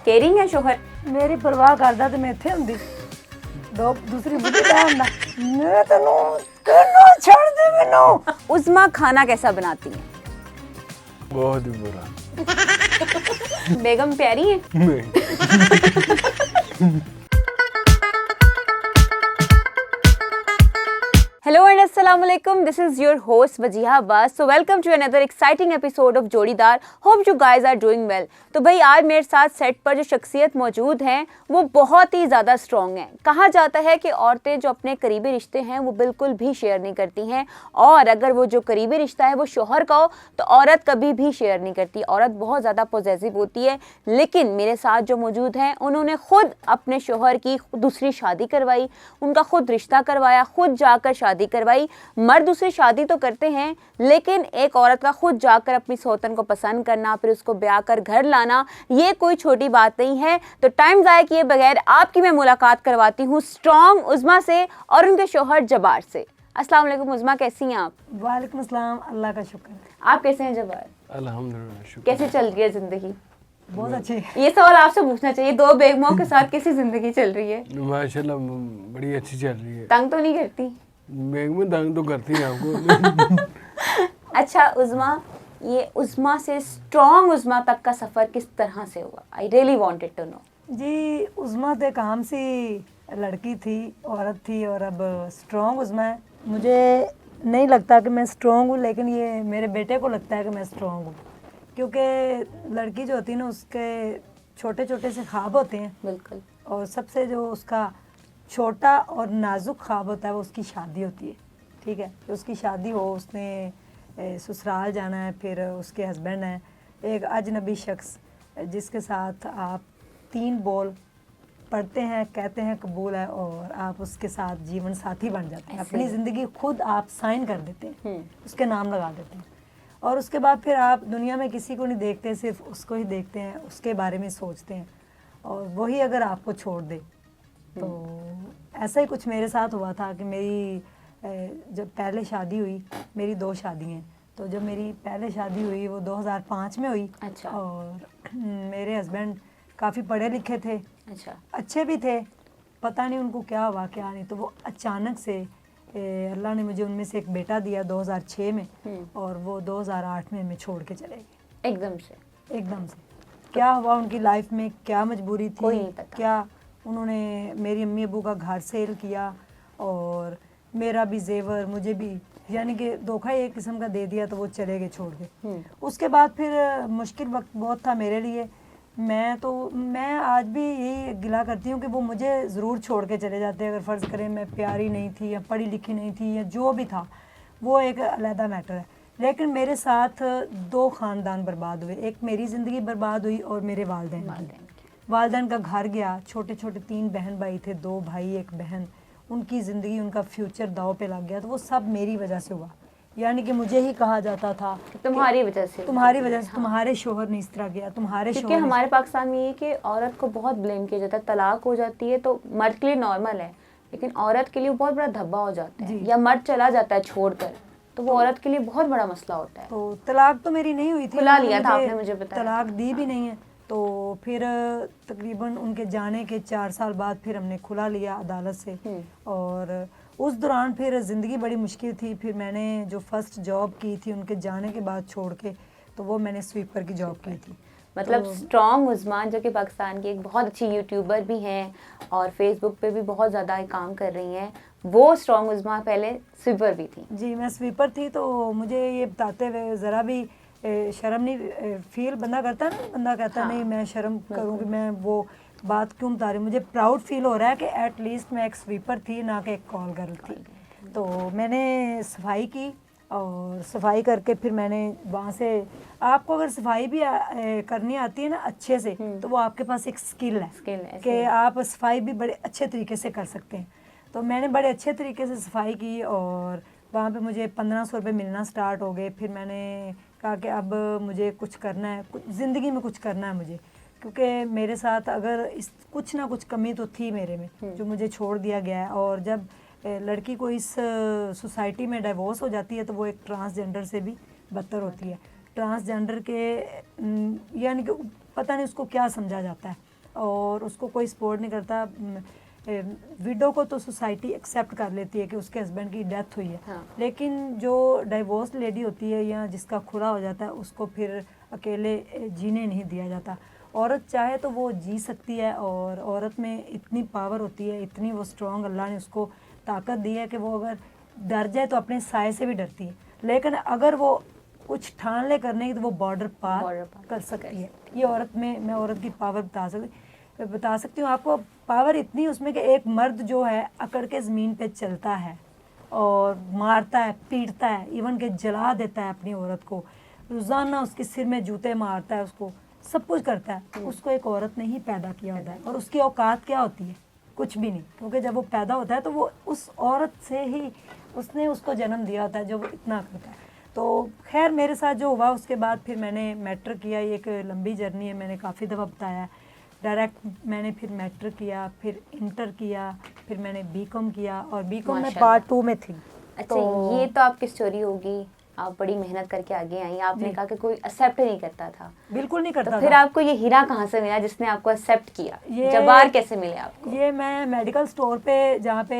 Caring है शोहर? मेरी परवाह करदा ते मैं इत्थे हुंदी दो दूसरी बुढ़ी लै आंदा मैं तेनू छोड़ दे मैनू। उज़्मा खाना कैसा बनाती है? बहुत ही बुरा। बेगम प्यारी है? नहीं। हेलो एंड अस्सलाम वालेकुम, this is your host Wajiha Abbas. So welcome to another exciting episode of Jodidar. Hope you guys are doing well. तो भाई आज मेरे साथ सेट पर जो शख्सियत मौजूद हैं वो बहुत ही ज़्यादा स्ट्रॉन्ग हैं। कहा जाता है कि औरतें जो अपने करीबी रिश्ते हैं वो बिल्कुल भी शेयर नहीं करती हैं, और अगर वो जो करीबी रिश्ता है वो शोहर का हो तो औरत कभी भी शेयर नहीं करती। औरत बहुत ज़्यादा पॉजेसिव होती है, लेकिन मेरे साथ जो मौजूद हैं उन्होंने खुद अपने शोहर की दूसरी शादी करवाई, उनका खुद रिश्ता करवाया, खुद जाकर शादी करवाई। मर्द दूसरी शादी तो करते हैं, लेकिन एक औरत का खुद जाकर अपनी सौतन को पसंद करना, फिर उसको ब्याह कर घर लाना, ये कोई छोटी बात नहीं है। तो टाइम ज़ाया किए बगैर आपकी मैं मुलाकात करवाती हूँ स्ट्रॉन्ग उज़्मा से और उनके शोहर जब्बार से। अस्सलाम वालेकुम उज़्मा, कैसी हैं आप? वालेकुम अस्सलाम, अल्लाह का शुक्र है। आप कैसे हैं जब्बार? अल्हम्दुलिल्लाह, शुक्र। कैसे चल रही है जिंदगी? बहुत अच्छे। ये सवाल आपसे पूछना चाहिए, दो बेगमों के साथ कैसी जिंदगी चल रही है? माशाल्लाह बड़ी अच्छी चल रही है। तंग तो नहीं करती? बेगम तंग तो करती है आपको। अच्छा उज़्मा, ये उज़्मा से स्ट्रॉन्ग उज़्मा तक का सफ़र किस तरह से हुआ? I really wanted to know. जी, उज़्मा तो एक आम सी लड़की थी, औरत थी, और अब स्ट्रॉन्ग उज़्मा है। मुझे नहीं लगता कि मैं स्ट्रॉन्ग हूँ, लेकिन ये मेरे बेटे को लगता है कि मैं स्ट्रॉन्ग हूँ, क्योंकि लड़की जो होती है ना उसके छोटे छोटे से ख्वाब होते हैं। बिल्कुल। और सबसे जो उसका छोटा और नाजुक ख्वाब होता है वो उसकी शादी होती है। ठीक है, कि उसकी शादी हो, उसने ससुराल जाना है, फिर उसके हस्बैंड हैं एक अजनबी शख्स जिसके साथ आप 3 बोल पढ़ते हैं, कहते हैं कबूल है, और आप उसके साथ जीवन साथी बन जाते हैं। अपनी ज़िंदगी खुद आप साइन कर देते हैं, उसके नाम लगा देते हैं, और उसके बाद फिर आप दुनिया में किसी को नहीं देखते, सिर्फ उसको ही देखते हैं, उसके बारे में सोचते हैं, और वही अगर आपको छोड़ दे तो ऐसा ही कुछ मेरे साथ हुआ था कि मेरी जब पहले शादी हुई, मेरी 2 शादी हैं, तो जब मेरी पहले शादी हुई वो 2005 में हुई। अच्छा। और मेरे हस्बैंड काफ़ी पढ़े लिखे थे, अच्छा। अच्छे भी थे, पता नहीं उनको क्या हुआ क्या नहीं, तो वो अचानक से अल्लाह ने मुझे उनमें से एक बेटा दिया 2006 में, और वो 2008 में हमें छोड़ के चले गए एकदम से। एकदम से। क्या हुआ उनकी लाइफ में, क्या मजबूरी थी, कोई नहीं पता। क्या उन्होंने मेरी अम्मी अबू का घर सेल किया, और मेरा भी जेवर मुझे भी यानी कि धोखा एक किस्म का दे दिया, तो वो चले गए छोड़ के। उसके बाद फिर मुश्किल वक्त बहुत था मेरे लिए। मैं आज भी यही गिला करती हूँ कि वो मुझे ज़रूर छोड़ के चले जाते। अगर फ़र्ज़ करें मैं प्यारी नहीं थी या पढ़ी लिखी नहीं थी या जो भी था, वो एक अलहदा मैटर है, लेकिन मेरे साथ 2 ख़ानदान बर्बाद हुए। एक मेरी ज़िंदगी बर्बाद हुई और मेरे वालदैन का घर गया। छोटे छोटे 3 बहन भाई थे, 2 भाई 1 बहन, उनकी ज़िंदगी, उनका फ्यूचर दाव पे लग गया। तो वो सब मेरी वजह से हुआ, यानी कि मुझे ही कहा जाता था तुम्हारी वजह से, तुम्हारे शोहर ने इस तरह किया, तुम्हारे क्योंकि शोहर ने। हमारे पाकिस्तान में ये कि औरत को बहुत ब्लेम किया जाता है। तलाक हो जाती है तो मर्द के लिए नॉर्मल है, लेकिन औरत के लिए बहुत बड़ा धब्बा हो जाता है, या मर्द चला जाता है छोड़कर, तो वो औरत के लिए बहुत बड़ा मसला होता है। तो तलाक तो मेरी नहीं हुई थी, खुला लिया था आपने, मुझे बताया। तलाक दी भी नहीं है। तो फिर तकरीबन उनके जाने के 4 साल बाद फिर हमने खुला लिया अदालत से, और उस दौरान फिर ज़िंदगी बड़ी मुश्किल थी। फिर मैंने जो फर्स्ट जॉब की थी उनके जाने के बाद छोड़ के, तो वो मैंने स्वीपर की जॉब की थी। मतलब स्ट्रॉन्ग उज़्मा जो कि पाकिस्तान की एक बहुत अच्छी यूट्यूबर भी हैं और फेसबुक पे भी बहुत ज़्यादा काम कर रही हैं, वो स्ट्रॉन्ग उज़्मा पहले स्वीपर भी थी। जी, मैं स्वीपर थी। तो मुझे ये बताते हुए ज़रा भी शर्म नहीं फील बंदा करता ना, बंदा कहता नहीं मैं शर्म करूँ कि मैं वो बात क्यों बता रही हूँ। मुझे प्राउड फील हो रहा है कि एटलीस्ट मैं एक स्वीपर थी, ना कि एक कॉल गर्ल थी। तो मैंने सफाई की, और सफाई करके फिर मैंने वहाँ से, आपको अगर सफाई भी करनी आती है ना अच्छे से, तो वो आपके पास एक स्किल है कि आप सफाई भी बड़े अच्छे तरीके से कर सकते हैं। तो मैंने बड़े अच्छे तरीके से सफाई की, और वहाँ पे मुझे 1500 रुपये मिलना स्टार्ट हो गए। फिर मैंने कहा कि अब मुझे कुछ करना है, कुछ ज़िंदगी में कुछ करना है मुझे, क्योंकि मेरे साथ अगर इस कुछ ना कुछ कमी तो थी मेरे में, जो मुझे छोड़ दिया गया है। और जब लड़की को इस सोसाइटी में डाइवोर्स हो जाती है तो वो एक ट्रांसजेंडर से भी बदतर होती है। ट्रांसजेंडर के यानी कि पता नहीं उसको क्या समझा जाता है, और उसको कोई सपोर्ट नहीं करता। विडो को तो सोसाइटी एक्सेप्ट कर लेती है कि उसके हस्बैंड की डेथ हुई है, हाँ। लेकिन जो डाइवोर्स लेडी होती है या जिसका खुला हो जाता है उसको फिर अकेले जीने नहीं दिया जाता। औरत चाहे तो वो जी सकती है, और औरत में इतनी पावर होती है, इतनी वो स्ट्रॉन्ग, अल्लाह ने उसको ताकत दी है कि वो अगर डर जाए तो अपने साय से भी डरती है, लेकिन अगर वो कुछ ठान ले करने की तो वो बॉर्डर पार कर सकती है। ये औरत में मैं औरत की पावर बता सकती हूँ आपको। पावर इतनी उसमें कि एक मर्द जो है अकड़ के ज़मीन पे चलता है और मारता है, पीटता है, इवन के जला देता है अपनी औरत को, रोज़ाना उसके सिर में जूते मारता है, उसको सब कुछ करता है। उसको एक औरत ने ही पैदा किया होता है, और उसकी औकात क्या होती है? कुछ भी नहीं, क्योंकि जब वो पैदा होता है तो वो उस औरत से ही उसने उसको जन्म दिया होता है जो वो इतना करता है। तो खैर मेरे साथ जो हुआ उसके बाद फिर मैंने मैट्रिक किया। ये एक लंबी जर्नी है, मैंने काफ़ी दफ़ा बताया। डायरेक्ट मैंने फिर मैट्रिक किया, फिर इंटर किया, फिर मैंने बीकॉम किया, और बीकॉम में पार्ट 2 में थी। अच्छा, ये तो आपकी स्टोरी होगी, आप बड़ी मेहनत करके आगे आई। आपने कहा कि कोई एक्सेप्ट नहीं करता था, बिल्कुल नहीं करता तो फिर था। आपको ये हीरा कहाँ से मिला जिसने आपको एक्सेप्ट किया? ये जवार कैसे मिले आपको? ये मैं मेडिकल स्टोर पे, जहाँ पे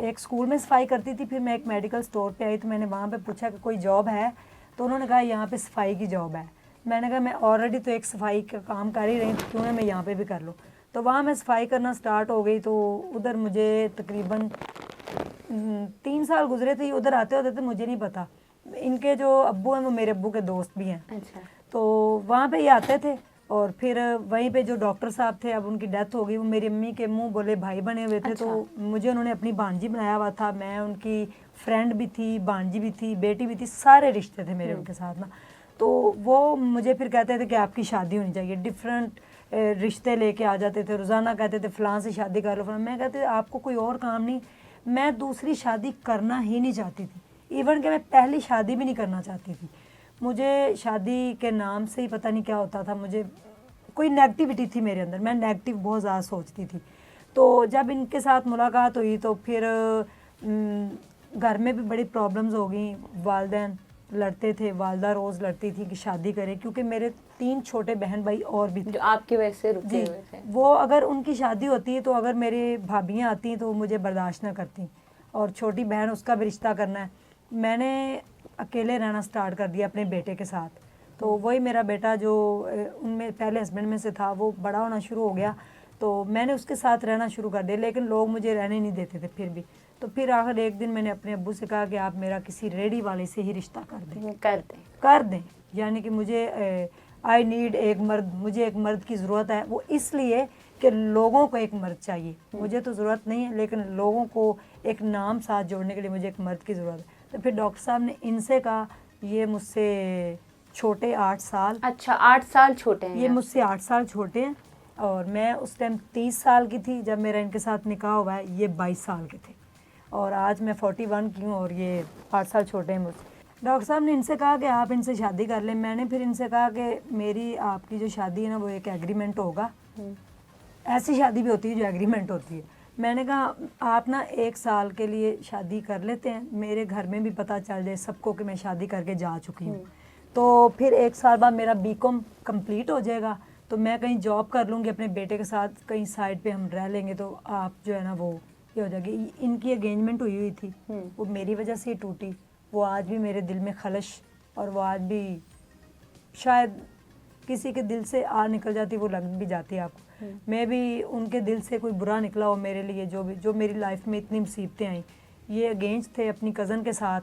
एक स्कूल में सफाई करती थी, फिर मैं एक मेडिकल स्टोर पे आई तो मैंने वहाँ पे पूछा कि कोई जॉब है, तो उन्होंने कहा यहाँ पे सफाई की जॉब है। मैंने कहा मैं ऑलरेडी तो एक सफाई का काम कर ही रही, तो क्यों ना मैं यहाँ पे भी कर लूँ। तो वहाँ मैं सफाई करना स्टार्ट हो गई। तो उधर मुझे तकरीबन 3 साल गुजरे थे। उधर आते होते थे, मुझे नहीं पता। इनके जो अब्बू हैं वो मेरे अब्बू के दोस्त भी हैं। अच्छा। तो वहाँ पे ये आते थे, और फिर वहीं पे जो डॉक्टर साहब थे, अब उनकी डेथ हो गई, वो मेरी अम्मी के मुंह बोले भाई बने हुए थे। अच्छा। तो मुझे उन्होंने अपनी भांजी बनाया हुआ था। मैं उनकी फ्रेंड भी थी, भांजी भी थी, बेटी भी थी, सारे रिश्ते थे मेरे उनके साथ ना। तो वो मुझे फिर कहते थे कि आपकी शादी होनी चाहिए। डिफरेंट रिश्ते लेके आ जाते थे, रोज़ाना कहते थे फ़लाँ से शादी कर लो, फ़लाँ। मैं कहते आपको कोई और काम नहीं? मैं दूसरी शादी करना ही नहीं चाहती थी। इवन कि मैं पहली शादी भी नहीं करना चाहती थी। मुझे शादी के नाम से ही पता नहीं क्या होता था, मुझे कोई नेगेटिविटी थी मेरे अंदर, मैं नेगेटिव बहुत ज़्यादा सोचती थी। तो जब इनके साथ मुलाकात हुई तो फिर घर में भी बड़ी प्रॉब्लम्स हो गई। वालिदैन लड़ते थे, वालदा रोज़ लड़ती थी कि शादी करें, क्योंकि मेरे 3 छोटे बहन भाई और भी थे जो आपकी वजह से रुके जी। हुए थे। वो अगर उनकी शादी होती है तो अगर मेरी भाभियाँ आती तो मुझे बर्दाश्त ना करती, और छोटी बहन उसका भी रिश्ता करना है। मैंने अकेले रहना स्टार्ट कर दिया अपने बेटे के साथ। तो वही मेरा बेटा जो उनमें पहले हस्बैंड में से था, वो बड़ा होना शुरू हो गया, तो मैंने उसके साथ रहना शुरू कर दिया। लेकिन लोग मुझे रहने नहीं देते थे फिर भी। तो फिर आखिर एक दिन मैंने अपने अब्बू से कहा कि आप मेरा किसी रेडी वाले से ही रिश्ता कर दें। यानी कि मुझे आई नीड एक मर्द, मुझे एक मर्द की ज़रूरत है। वो इसलिए कि लोगों को एक मर्द चाहिए, मुझे तो ज़रूरत नहीं है, लेकिन लोगों को एक नाम साथ जोड़ने के लिए मुझे एक मर्द की ज़रूरत है। तो फिर डॉक्टर साहब ने इनसे कहा, ये मुझसे छोटे 8 साल। अच्छा, 8 साल छोटे हैं ये मुझसे 8 साल छोटे हैं, और मैं उस टाइम 30 साल की थी जब मेरा इनके साथ निकाह हुआ है। ये 22 साल के थे, और आज मैं 41 की हूँ, और ये 8 साल छोटे हैं मुझसे। डॉक्टर साहब ने इनसे कहा कि आप इनसे शादी कर लें। मैंने फिर इनसे कहा कि मेरी आपकी जो शादी है ना, वो एक एग्रीमेंट होगा। ऐसी शादी भी होती है जो एग्रीमेंट होती है। मैंने कहा आप ना 1 साल के लिए शादी कर लेते हैं, मेरे घर में भी पता चल जाए सबको कि मैं शादी करके जा चुकी हूँ। तो फिर 1 साल बाद मेरा बीकॉम कंप्लीट हो जाएगा, तो मैं कहीं जॉब कर लूँगी अपने बेटे के साथ, कहीं साइड पे हम रह लेंगे, तो आप जो है ना वो ये हो जाएगी। इनकी एंगेजमेंट हुई थी, वो मेरी वजह से ही टूटी। वो आज भी मेरे दिल में खलश, और वो आज भी शायद किसी के दिल से आ निकल जाती, वो लग भी जाती है आपको। मैं भी उनके दिल से कोई बुरा निकला हो मेरे लिए, जो मेरी लाइफ में इतनी मुसीबतें आई। ये अगेंस्ट थे अपनी कज़न के साथ,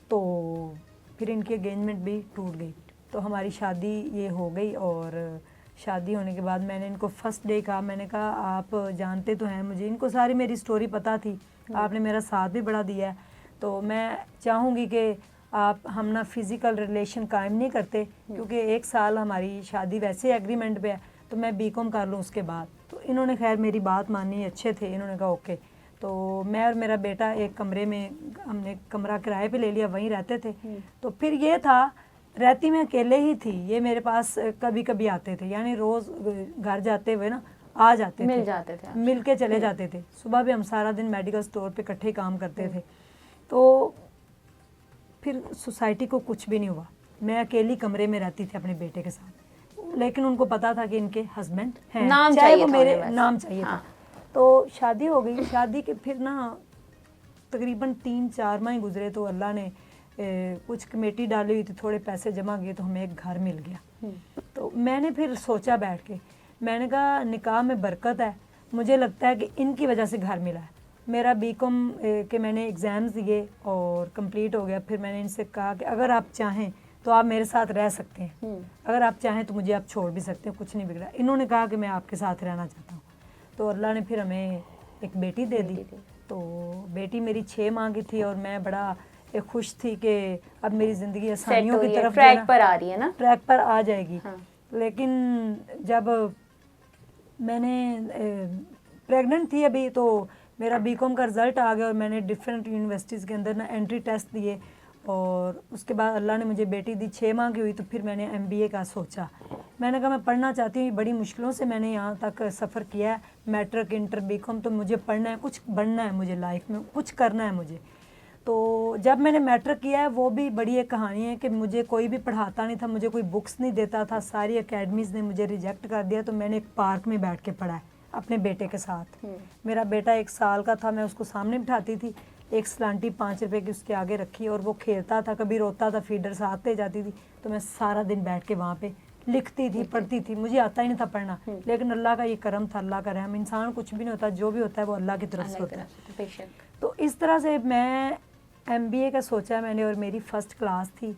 तो फिर इनकी एंगेजमेंट भी टूट गई। तो हमारी शादी ये हो गई, और शादी होने के बाद मैंने इनको फर्स्ट डे कहा, मैंने कहा आप जानते तो हैं मुझे, इनको सारी मेरी स्टोरी पता थी, आपने मेरा साथ भी बड़ा दिया है, तो मैं चाहूँगी कि आप हम ना फिज़िकल रिलेशन कायम नहीं करते, क्योंकि 1 साल हमारी शादी वैसे एग्रीमेंट पे है, तो मैं बीकॉम कर लूँ उसके बाद। तो इन्होंने खैर मेरी बात मानी, अच्छे थे, इन्होंने कहा ओके। तो मैं और मेरा बेटा एक कमरे में, हमने कमरा किराए पे ले लिया, वहीं रहते थे। तो फिर ये था, रहती मैं अकेले ही थी, ये मेरे पास कभी कभी आते थे, यानी रोज़ घर जाते हुए ना आ जाते थे, मिल जाते थे, मिल के चले जाते थे। सुबह भी हम सारा दिन मेडिकल स्टोर पे इकट्ठे काम करते थे। तो फिर सोसाइटी को कुछ भी नहीं हुआ, मैं अकेली कमरे में रहती थी अपने बेटे के साथ। लेकिन उनको पता था कि इनके हस्बैंड हैं, नाम चाहे चाहिए वो था मेरे उन्हें बस। नाम चाहिए था। हाँ। तो शादी हो गई। शादी के फिर ना तकरीबन 3-4 माह ही गुजरे तो अल्लाह ने कुछ कमेटी डाली हुई थी, थोड़े पैसे जमा किए तो हमें एक घर मिल गया। तो मैंने फिर सोचा बैठ के, मैंने कहा निकाह में बरकत है, मुझे लगता है कि इनकी वजह से घर मिला है। मेरा बीकॉम के मैंने एग्ज़ाम्स दिए और कंप्लीट हो गया। फिर मैंने इनसे कहा कि अगर आप चाहें तो आप मेरे साथ रह सकते हैं, अगर आप चाहें तो मुझे आप छोड़ भी सकते हैं, कुछ नहीं बिगड़ा। इन्होंने कहा कि मैं आपके साथ रहना चाहता हूँ। तो अल्लाह ने फिर हमें एक बेटी दे दी। तो बेटी मेरी 6 माह की थी और मैं बड़ा खुश थी कि अब मेरी ज़िंदगी आसानियों की तरफ जो है ट्रैक ना, पर आ रही है ना। ट्रैक पर आ जाएगी। हाँ। लेकिन जब मैंने प्रेग्नेंट थी अभी, तो मेरा बीकॉम का रिज़ल्ट आ गया और मैंने डिफरेंट यूनिवर्सिटीज़ के अंदर ना एंट्री टेस्ट दिए और उसके बाद अल्लाह ने मुझे बेटी दी। 6 माह की हुई तो फिर मैंने MBA का सोचा। मैंने कहा मैं पढ़ना चाहती हूँ, बड़ी मुश्किलों से मैंने यहाँ तक सफ़र किया है, मैट्रिक इंटर बीकॉम, तो मुझे पढ़ना है, कुछ बनना है, मुझे लाइफ में कुछ करना है मुझे। तो जब मैंने मैट्रिक किया है, वो भी बड़ी एक कहानी है कि मुझे कोई भी पढ़ाता नहीं था, मुझे कोई बुक्स नहीं देता था, सारी अकेडमीज़ ने मुझे रिजेक्ट कर दिया। तो मैंने एक पार्क में बैठ के पढ़ा है अपने बेटे के साथ। मेरा बेटा 1 साल का था, मैं उसको सामने बिठाती थी, एक सलांटी 5 रुपए की उसके आगे रखी और वो खेलता था, कभी रोता था, फीडर साथ ले जाती थी। तो मैं सारा दिन बैठ के वहाँ पे लिखती थी, पढ़ती थी। मुझे आता ही नहीं था पढ़ना, लेकिन अल्लाह का ये करम था, अल्लाह का रहम। इंसान कुछ भी नहीं होता, जो भी होता है वो अल्लाह की तरफ से होता है। बेशक। तो इस तरह से मैं MBA का सोचा मैंने और मेरी फ़र्स्ट क्लास थी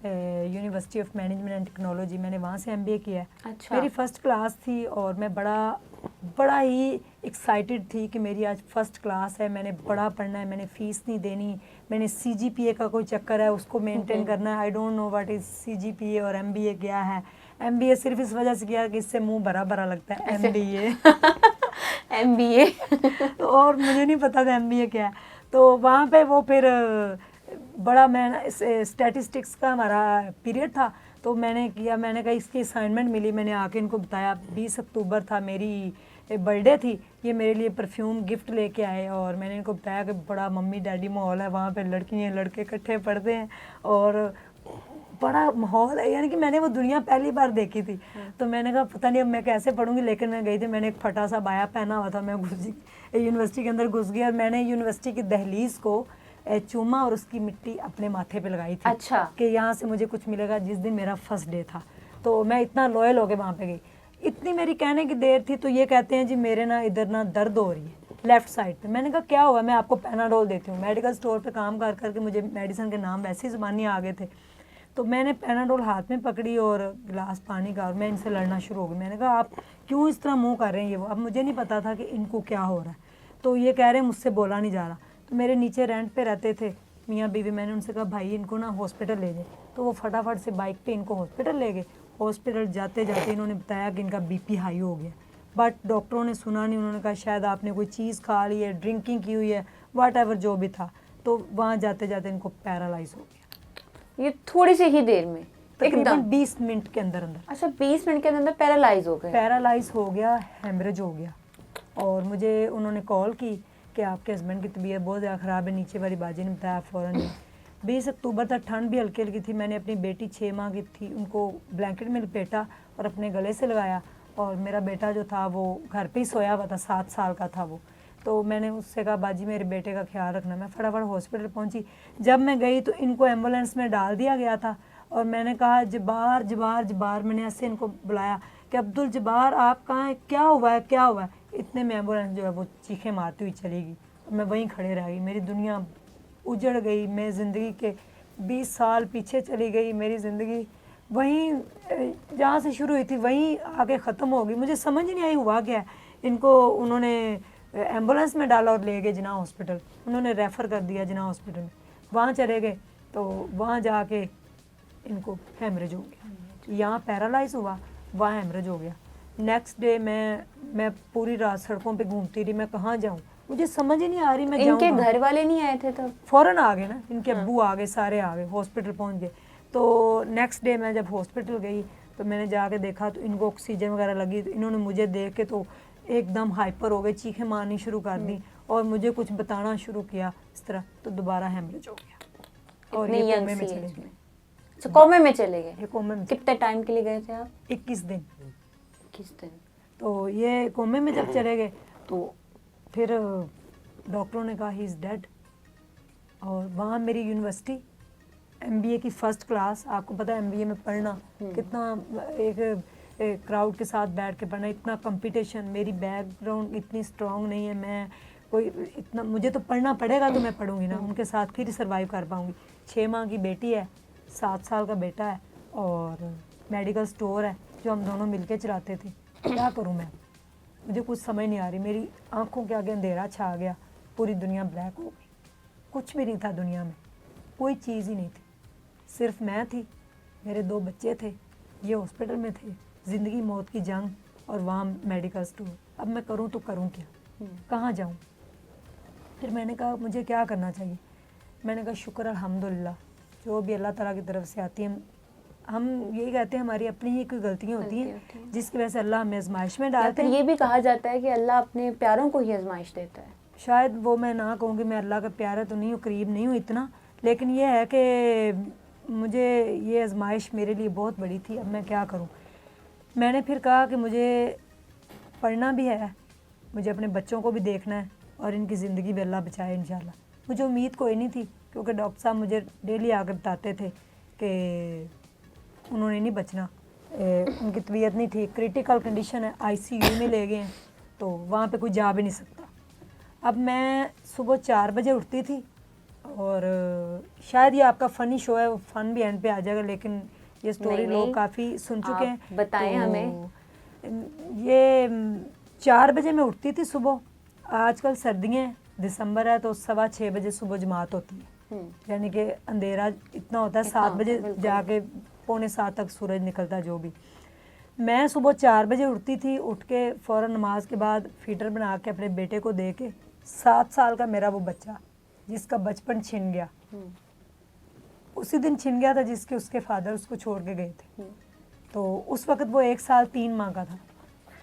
university of management and technology, मैंने वहाँ से MBA किया है। अच्छा। मेरी फ़र्स्ट क्लास थी और मैं बड़ा ही एक्साइटेड थी कि मेरी आज फ़र्स्ट क्लास है, मैंने बड़ा पढ़ना है, मैंने फ़ीस नहीं देनी, मैंने CGPA का कोई चक्कर है उसको मेंटेन करना है। I don't know what is CGPA और MBA क्या है। MBA सिर्फ इस वजह से किया कि इससे मुंह भरा भरा लगता है, MBA MBA। तो और मुझे नहीं पता था MBA क्या है। तो वहाँ पे वो फिर बड़ा मैं स्टैटिस्टिक्स का हमारा पीरियड था, तो मैंने किया, मैंने कहा इसकी असाइनमेंट मिली, मैंने आके इनको बताया। 20 अक्टूबर था, मेरी बर्थडे थी, ये मेरे लिए परफ्यूम गिफ्ट लेके आए और मैंने इनको बताया कि बड़ा मम्मी डैडी माहौल है, वहाँ पे लड़कियाँ लड़के इकट्ठे पढ़ते हैं और बड़ा माहौल है, यानी कि मैंने वो दुनिया पहली बार देखी थी। तो मैंने कहा पता नहीं अब मैं कैसे पढ़ूंगी, लेकिन मैं गई थी, मैंने एक फटा सा बाया पहना हुआ था, मैं यूनिवर्सिटी के अंदर घुस गई और मैंने यूनिवर्सिटी की दहलीज को चूमा और उसकी मिट्टी अपने माथे पे लगाई थी। अच्छा। कि यहाँ से मुझे कुछ मिलेगा। जिस दिन मेरा फर्स्ट डे था तो मैं इतना लॉयल हो के वहाँ पे गई। इतनी मेरी कहने की देर थी तो ये कहते हैं जी मेरे ना इधर ना दर्द हो रही है लेफ़्ट साइड पे। मैंने कहा क्या हुआ, मैं आपको पैनाडोल देती हूँ। मेडिकल स्टोर पे काम कर करके मुझे मेडिसिन के नाम वैसे ही ज़ुबानी आ गए थे। तो मैंने पैनाडोल हाथ में पकड़ी और गिलास पानी का और मैं इनसे लड़ना शुरू हो गई। मैंने कहा आप क्यों इस तरह मुँह कर रहे हैं ये वो। अब मुझे नहीं पता था कि इनको क्या हो रहा है। तो ये कह रहे हैं मुझसे बोला नहीं जा रहा। तो मेरे नीचे रेंट पे रहते थे मियाँ बीवी, मैंने उनसे कहा भाई इनको ना हॉस्पिटल ले जाए। तो वो फटाफट से बाइक पे इनको हॉस्पिटल ले गए। हॉस्पिटल जाते जाते इन्होंने बताया कि इनका BP हाई हो गया, बट डॉक्टरों ने सुना नहीं। उन्होंने कहा शायद आपने कोई चीज़ खा ली है, ड्रिंकिंग की हुई है, वाट एवर जो भी था। तो वहाँ जाते जाते इनको पैरालाइज हो गया। ये थोड़ी सी ही देर में, तकरीबन 20 मिनट के अंदर अंदर। अच्छा 20 मिनट के अंदर पैरालाइज हो गए। पैरालाइज हो गया, हेमरेज हो गया। और मुझे उन्होंने कॉल की कि आपके हस्बैंड की तबीयत बहुत ज़्यादा ख़राब है। नीचे वाली बाजी ने बताया फ़ौरन। 20 अक्टूबर तक ठंड भी हल्की हल्की थी। मैंने अपनी बेटी 6 माह की थी, उनको ब्लैंकेट में लपेटा और अपने गले से लगाया। और मेरा बेटा जो था वो घर पे ही सोया हुआ था, 7 साल का था वो। तो मैंने उससे कहा बाजी मेरे बेटे का ख्याल रखना। मैं फटाफट हॉस्पिटल पहुंची। जब मैं गई तो इनको एम्बुलेंस में डाल दिया गया था और मैंने कहा जबार जबार जबार, मैंने ऐसे इनको बुलाया कि अब्दुल जबार आप कहाँ हैं, क्या हुआ है, क्या हुआ है। इतने में एम्बुलेंस जो है वो चीखें मारती हुई चली गई। मैं वहीं खड़े रह गई। मेरी दुनिया उजड़ गई। मैं ज़िंदगी के 20 साल पीछे चली गई। मेरी ज़िंदगी वहीं जहाँ से शुरू हुई थी वहीं आगे ख़त्म हो गई। मुझे समझ नहीं आई हुआ क्या है। इनको उन्होंने एम्बुलेंस में डाला और ले गए जिन्ना हॉस्पिटल। उन्होंने रेफ़र कर दिया जिन्ना हॉस्पिटल में। वहाँ चले गए तो वहाँ जाके इनको हेमरेज हो गया। यहाँ पैरालाइज हुआ, वहाँ हेमरेज हो गया। नेक्स्ट डे मैं पूरी रात सड़कों पे घूमती रही। मैं कहाँ जाऊँ, मुझे समझ ही नहीं आ रही मैं जाऊँ इनके कहाँ। घर वाले नहीं आए थे तब? फ़ौरन आ गए ना, इनके अब्बू आ गए, सारे आ गए, हॉस्पिटल पहुँच गए। तो नेक्स्ट डे मैं जब हॉस्पिटल गई तो मैंने जाके देखा तो इनको ऑक्सीजन वगैरह लगी। तो इन्होंने मुझे देख के तो एकदम हाइपर हो गए, चीखें मारनी शुरू कर दी और मुझे कुछ बताना शुरू किया इस तरह। तो दोबारा हेमरेज हो गया और इतनी ये young कोमे में सी चले age गए। कोमे में चले गए? ये कोमे में कितने टाइम के लिए गए थे आप? 21 दिन। किस दिन? तो ये कोमे में जब चले गए तो फिर डॉक्टरों ने कहा ही इज़ डेड। और वहाँ मेरी यूनिवर्सिटी एमबीए की फर्स्ट क्लास, आपको पता है एमबीए में पढ़ना कितना, एक क्राउड के साथ बैठ के पढ़ना, इतना कंपटीशन, मेरी बैकग्राउंड इतनी स्ट्रांग नहीं है, मैं कोई इतना, मुझे तो पढ़ना पड़ेगा तो मैं पढ़ूंगी ना, उनके साथ फिर ही सर्वाइव कर पाऊंगी। 6 माह की बेटी है, 7 साल का बेटा है और मेडिकल स्टोर है जो हम दोनों मिलके चलाते थे। क्या करूं मैं, मुझे कुछ समझ नहीं आ रही, मेरी आंखों के आगे अंधेरा छा गया, पूरी दुनिया ब्लैक हो गई, कुछ भी नहीं था दुनिया में, कोई चीज़ ही नहीं थी, सिर्फ मैं थी, मेरे 2 बच्चे थे, ये हॉस्पिटल में थे, ज़िंदगी मौत की जंग और वहाँ मेडिकल स्टोर। अब मैं करूँ तो करूँ क्या, कहाँ जाऊँ? फिर मैंने कहा मुझे क्या करना चाहिए? मैंने कहा शुक्र अल्हम्दुलिल्लाह, जो भी अल्लाह ताला की तरफ से आती है, हम यही कहते हैं हमारी अपनी ही कोई गलतियाँ होती हैं जिसकी वजह से अल्लाह हमें आजमाइश में डालते हैं। ये भी कहा जाता है कि अल्लाह अपने प्यारों को ही आजमाइश देता है। शायद वो मैं ना कहूँ कि मैं अल्लाह का प्यारा तो नहीं हूँ, करीब नहीं हूँ इतना, लेकिन ये है कि मुझे ये आजमाइश मेरे लिए बहुत बड़ी थी। अब मैं क्या करूँ? मैंने फिर कहा कि मुझे पढ़ना भी है, मुझे अपने बच्चों को भी देखना है और इनकी ज़िंदगी भी अल्लाह बचाए इंशाल्लाह। मुझे उम्मीद कोई नहीं थी क्योंकि डॉक्टर साहब मुझे डेली आकर बताते थे कि उन्होंने नहीं बचना, उनकी तबीयत नहीं ठीक, क्रिटिकल कंडीशन है, आईसीयू में ले गए हैं, तो वहाँ पे कोई जा भी नहीं सकता। अब मैं सुबह 4 बजे उठती थी और शायद ये आपका फ़नी शो है, वो फ़न भी एंड पे आ जाएगा, लेकिन ये स्टोरी लोग काफ़ी सुन चुके हैं, बताएं तो हमें। ये 4 बजे मैं उठती थी सुबह। आजकल सर्दियाँ हैं, दिसंबर है, तो 6:15 बजे सुबह जमात होती है, यानी कि अंधेरा इतना होता है, 7 बजे जाके 6:45 तक सूरज निकलता है। जो भी मैं सुबह 4 बजे उठती थी, उठ के फ़ौरन नमाज के बाद फीटर बना के अपने बेटे को दे के, 7 साल का मेरा वो बच्चा जिसका बचपन छिन गया, उसी दिन छिन गया था जिसके उसके फादर उसको छोड़ के गए थे, तो उस वक्त वो 1 साल 3 माह का था,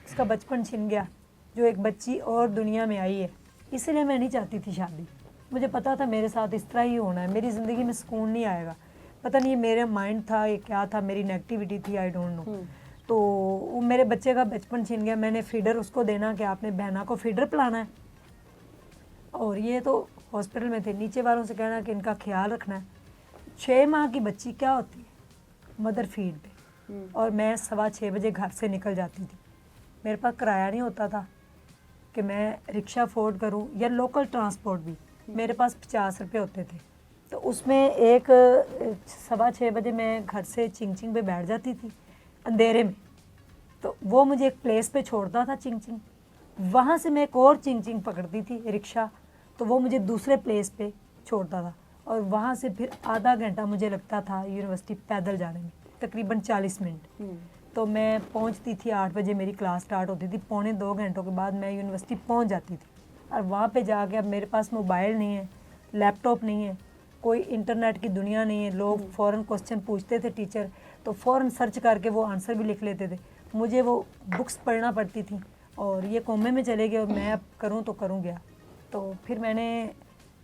उसका बचपन छिन गया, जो एक बच्ची और दुनिया में आई है। इसलिए मैं नहीं चाहती थी शादी, मुझे पता था मेरे साथ इस तरह ही होना है, मेरी ज़िंदगी में सुकून नहीं आएगा। पता नहीं ये मेरा माइंड था, ये क्या था, मेरी नेगेटिविटी थी, आई डोंट नो। तो वो मेरे बच्चे का बचपन छीन गया, मैंने फीडर उसको देना कि आपने बहना को फीडर पिलाना है, और ये तो हॉस्पिटल में थे, नीचे वालों से कहना कि इनका ख्याल रखना है। 6 माह की बच्ची क्या होती है मदर फीड पे, और मैं 6:15 बजे घर से निकल जाती थी। मेरे पास किराया नहीं होता था कि मैं रिक्शा अफोर्ड करूं या लोकल ट्रांसपोर्ट भी, मेरे पास 50 रुपये होते थे, तो उसमें एक 6:15 बजे मैं घर से चिंग पे बैठ जाती थी अंधेरे में, तो वो मुझे एक प्लेस पे छोड़ता था चिंग, वहाँ से मैं एक और चिंग पकड़ती थी रिक्शा, तो वो मुझे दूसरे प्लेस पे छोड़ता था, और वहाँ से फिर आधा घंटा मुझे लगता था यूनिवर्सिटी पैदल जाने में, तकरीबन 40 मिनट। तो मैं पहुँचती थी 8 बजे, मेरी क्लास स्टार्ट होती थी, 2.25 घंटों के बाद मैं यूनिवर्सिटी पहुँच जाती थी। और वहाँ पे जाके अब मेरे पास मोबाइल नहीं है, लैपटॉप नहीं है, कोई इंटरनेट की दुनिया नहीं है, लोग फ़ौरन क्वेश्चन पूछते थे टीचर, तो फ़ौरन सर्च करके वो आंसर भी लिख लेते थे, मुझे वो बुक्स पढ़ना पड़ती थी, और ये कोमे में चले गए और मैं अब करूँ तो करूँ क्या। तो फिर मैंने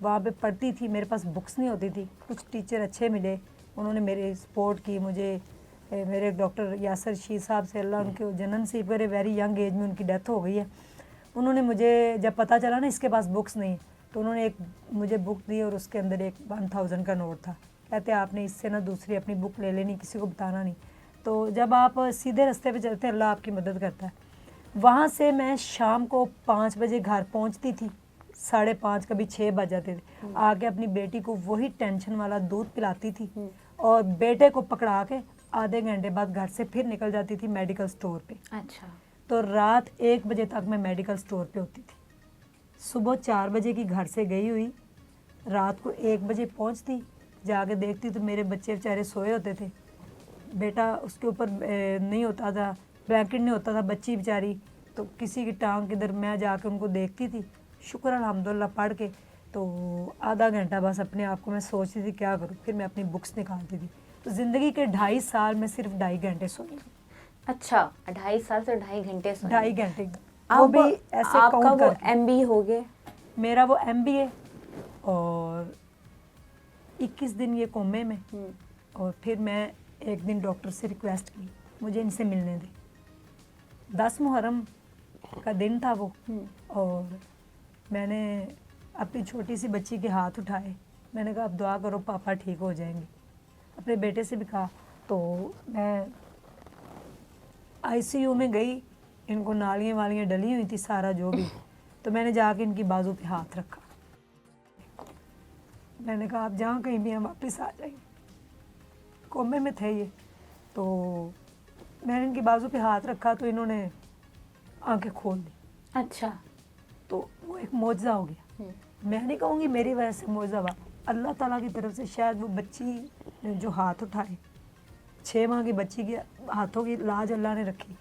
वहाँ पे पढ़ती थी, मेरे पास बुक्स नहीं होती थी, कुछ टीचर अच्छे मिले, उन्होंने मेरी सपोर्ट की, मुझे मेरे डॉक्टर यासर रशीद साहब से, अल्लाह उनके जन्म नसीब करे, वेरी यंग एज में उनकी डेथ हो गई है, उन्होंने मुझे जब पता चला ना इसके पास बुक्स नहीं, तो उन्होंने एक मुझे बुक दी और उसके अंदर एक 1000 का नोट था, कहते आपने इससे ना दूसरी अपनी बुक ले लेनी, किसी को बताना नहीं। तो जब आप सीधे रास्ते पे चलते हैं अल्लाह आपकी मदद करता है। वहाँ से मैं शाम को 5 बजे घर पहुँचती थी, 5:30 कभी 6 बज जाते थे, आके अपनी बेटी को वही टेंशन वाला दूध पिलाती थी, और बेटे को पकड़ा के आधे घंटे बाद घर से फिर निकल जाती थी मेडिकल स्टोर पे। अच्छा। तो रात 1 बजे तक मैं मेडिकल स्टोर पे होती थी, सुबह 4 बजे की घर से गई हुई, रात को 1 बजे पहुंचती, जाके देखती तो मेरे बच्चे बेचारे सोए होते थे, बेटा उसके ऊपर नहीं होता था, ब्लैंकेट नहीं होता था, बच्ची बेचारी, तो किसी की टांग किधर, मैं जाके उनको देखती थी, शुक्र अल्हम्दुलिल्लाह पढ़ के। तो आधा घंटा बस अपने आप को मैं सोचती थी क्या करूँ, फिर मैं अपनी बुक्स निकालती थी। तो ज़िंदगी के 2.5 साल में सिर्फ 2.5 घंटे सोई। अच्छा, 2.5 साल से 2.5 घंटे सोए? 2.5 घंटे, वो भी ऐसे आपका काउंट वो करके। एमबी हो गए? मेरा वो एमबीए, और 21 दिन ये कोमे में, और फिर मैं एक दिन डॉक्टर से रिक्वेस्ट की मुझे इनसे मिलने दे। 10 मुहर्रम का दिन था वो, और मैंने अपनी छोटी सी बच्ची के हाथ उठाए। मैंने कहा अब दुआ करो पापा ठीक हो जाएंगे। अपने बेटे से भी कहा। तो मैं आईसीयू में गई, इनको नालियाँ वालियाँ डली हुई थी सारा जो भी, तो मैंने जाके इनकी बाजू पे हाथ रखा। मैंने कहा आप जहाँ कहीं भी हम वापस आ जाएंगे। कोमे में थे ये, तो मैंने इनकी बाजू पे हाथ रखा तो इन्होंने आंखें खोल दी। अच्छा। तो वो एक मौजज़ा हो गया। मैं नहीं कहूँगी मेरी वजह से मौजज़ा हुआ, अल्लाह ताला की तरफ से। शायद वो बच्ची ने जो हाथ उठाए, 6 माह की बच्ची के हाथों की लाज अल्लाह ने रखी।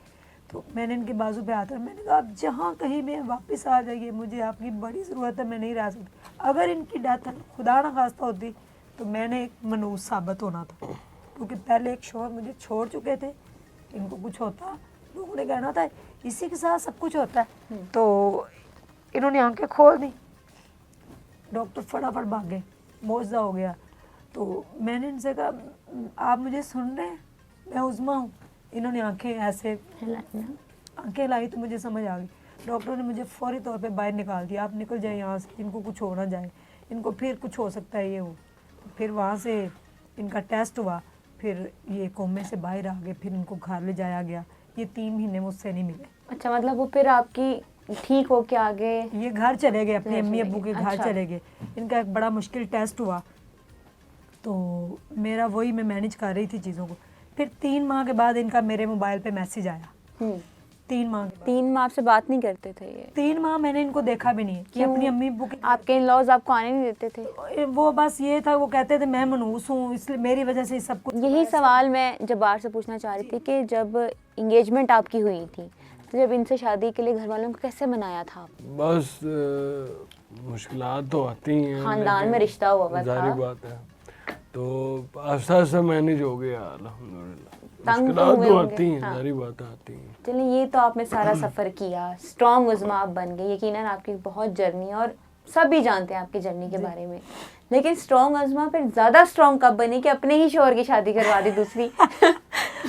तो मैंने इनके बाजू पे हाथ रखा। मैंने कहा आप जहाँ कहीं भी वापस आ जाइए, मुझे आपकी बड़ी ज़रूरत है, मैं नहीं रह सकती। अगर इनकी डेथ खुदा ना खास्ता होती तो मैंने एक मनूस साबित होना था, क्योंकि पहले एक शौहर मुझे छोड़ चुके थे। इनको कुछ होता, लोगों ने कहना था इसी के साथ सब कुछ होता है। तो इन्होंने आंखें खोल दी, डॉक्टर फटाफट भाग गए, मौजज़ा हो गया। तो मैंने इनसे कहा आप मुझे सुन रहे हैं, मैं उज़मा हूँ। इन्होंने आंखें ऐसे आंखें लाई तो मुझे समझ आ गई। डॉक्टर ने मुझे फौरी तौर पे बाहर निकाल दिया, आप निकल जाए यहाँ से, इनको कुछ हो ना जाए, इनको फिर कुछ हो सकता है ये वो। फिर वहाँ से इनका टेस्ट हुआ, फिर ये कोमे से बाहर आ गए, फिर इनको घर ले जाया गया। ये 3 महीने मुझसे नहीं मिले। अच्छा, मतलब वो फिर आपकी ठीक हो के आगे ये घर चले गए, अपने अम्मी अब्बू के घर अच्छा। चले गए। इनका एक बड़ा मुश्किल टेस्ट हुआ, तो मेरा वही मैं मैनेज कर रही थी चीज़ों को। फिर 3 माह के बाद इनका मेरे मोबाइल पे मैसेज आया। 3 माह के बाद। 3 माह आपसे बात नहीं करते थे ये? 3 माह मैंने इनको देखा भी नहीं है। कि अपनी अम्मी अब्बू के आपके इन-लॉज आपको आने नहीं देते थे? वो बस ये था, वो कहते थे मैं मनहूस हूँ, इसलिए मेरी वजह से सब कुछ। यही सवाल मैं जब्बार से पूछना चाह रही थी कि जब इंगेजमेंट आपकी हुई थी, तो जब इनसे शादी के लिए घर वालों को कैसे मनाया था? बस मुश्किलात तो आती हैं, खानदान में लेकिन रिश्ता हुआ था, जारी बात है। तो आस्ता आस्ता मैनेज हो गया अल्हम्दुलिल्लाह। तंग तो मुश्किलात हुए तो होंगे, आती हैं, हाँ। जारी बात आती हैं। चलिए, ये तो आपने सारा सफ़र किया, स्ट्रॉन्ग उज़्मा आप बन गई। यकीनन आपकी बहुत जर्नी है और सभी जानते हैं आपकी जर्नी के बारे में। लेकिन स्ट्रॉन्ग उज़्मा फिर ज़्यादा स्ट्रॉन्ग कब बनी कि अपने ही शौहर की शादी करवा दी दूसरी?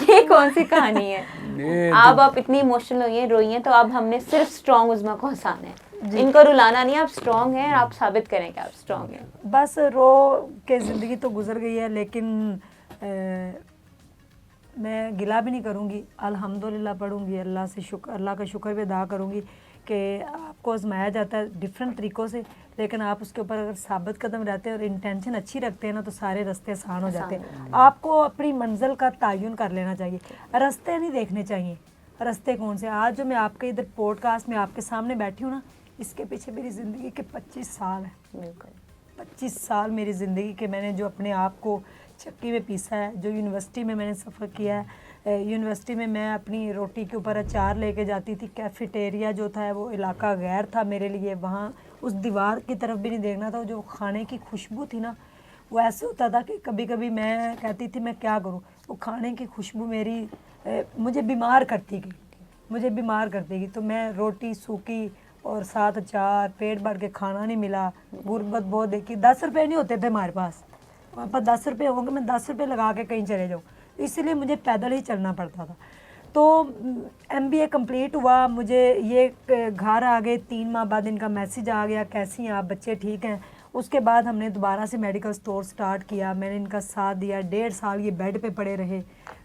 ये कौन सी कहानी है? ये अब आप इतनी इमोशनल हुई हैं, रोई हैं, तो अब हमने सिर्फ स्ट्रॉन्ग उज़्मा को हंसाना है। इनको रुलाना नहीं, आप स्ट्रॉन्ग हैं, आप साबित करें कि आप स्ट्रॉन्ग हैं। बस रो के ज़िंदगी तो गुजर गई है, लेकिन मैं गिला भी नहीं करूँगी, अल्हम्दुलिल्लाह पढ़ूँगी, अल्लाह का शुक्र भी अदा करूँगी कि आपको आजमाया जाता है डिफरेंट तरीक़ों से, लेकिन आप उसके ऊपर अगर साबित कदम रहते हैं और इंटेंशन अच्छी रखते हैं ना, तो सारे रास्ते आसान हो जाते हैं। आपको अपनी मंजिल का तयन कर लेना चाहिए, रास्ते नहीं देखने चाहिए। रास्ते कौन से? आज जो मैं आपके इधर पॉडकास्ट में आपके सामने बैठी हूँ ना, इसके पीछे मेरी ज़िंदगी के 25 साल है। बिल्कुल 25 साल मेरी ज़िंदगी के मैंने जो अपने आप को चक्की में पीसा है, जो यूनिवर्सिटी में मैंने सफ़र किया है। यूनिवर्सिटी में मैं अपनी रोटी के ऊपर अचार लेके जाती थी। कैफेटेरिया जो था वो इलाका गैर था मेरे लिए, वहाँ उस दीवार की तरफ भी नहीं देखना था। जो खाने की खुशबू थी ना, वो ऐसे होता था कि कभी कभी मैं कहती थी मैं क्या करूँ, वो खाने की खुशबू मेरी मुझे बीमार करती गई। तो मैं रोटी सूखी और साथ अचार, पेट भर के खाना नहीं मिला, गुर्बत बहुत देखी। 10 रुपये नहीं होते थे हमारे पास, वहाँ पर 10 रुपये होंगे, मैं 10 रुपये लगा के कहीं चले जाऊँ, इसलिए मुझे पैदल ही चलना पड़ता था। तो MBA कंप्लीट हुआ, मुझे ये घर आ गए। 3 माह बाद इनका मैसेज आ गया, कैसी हैं आप, बच्चे ठीक हैं? उसके बाद हमने दोबारा से मेडिकल स्टोर स्टार्ट किया। मैंने इनका साथ दिया। 1.5 साल ये बेड पे पड़े रहे।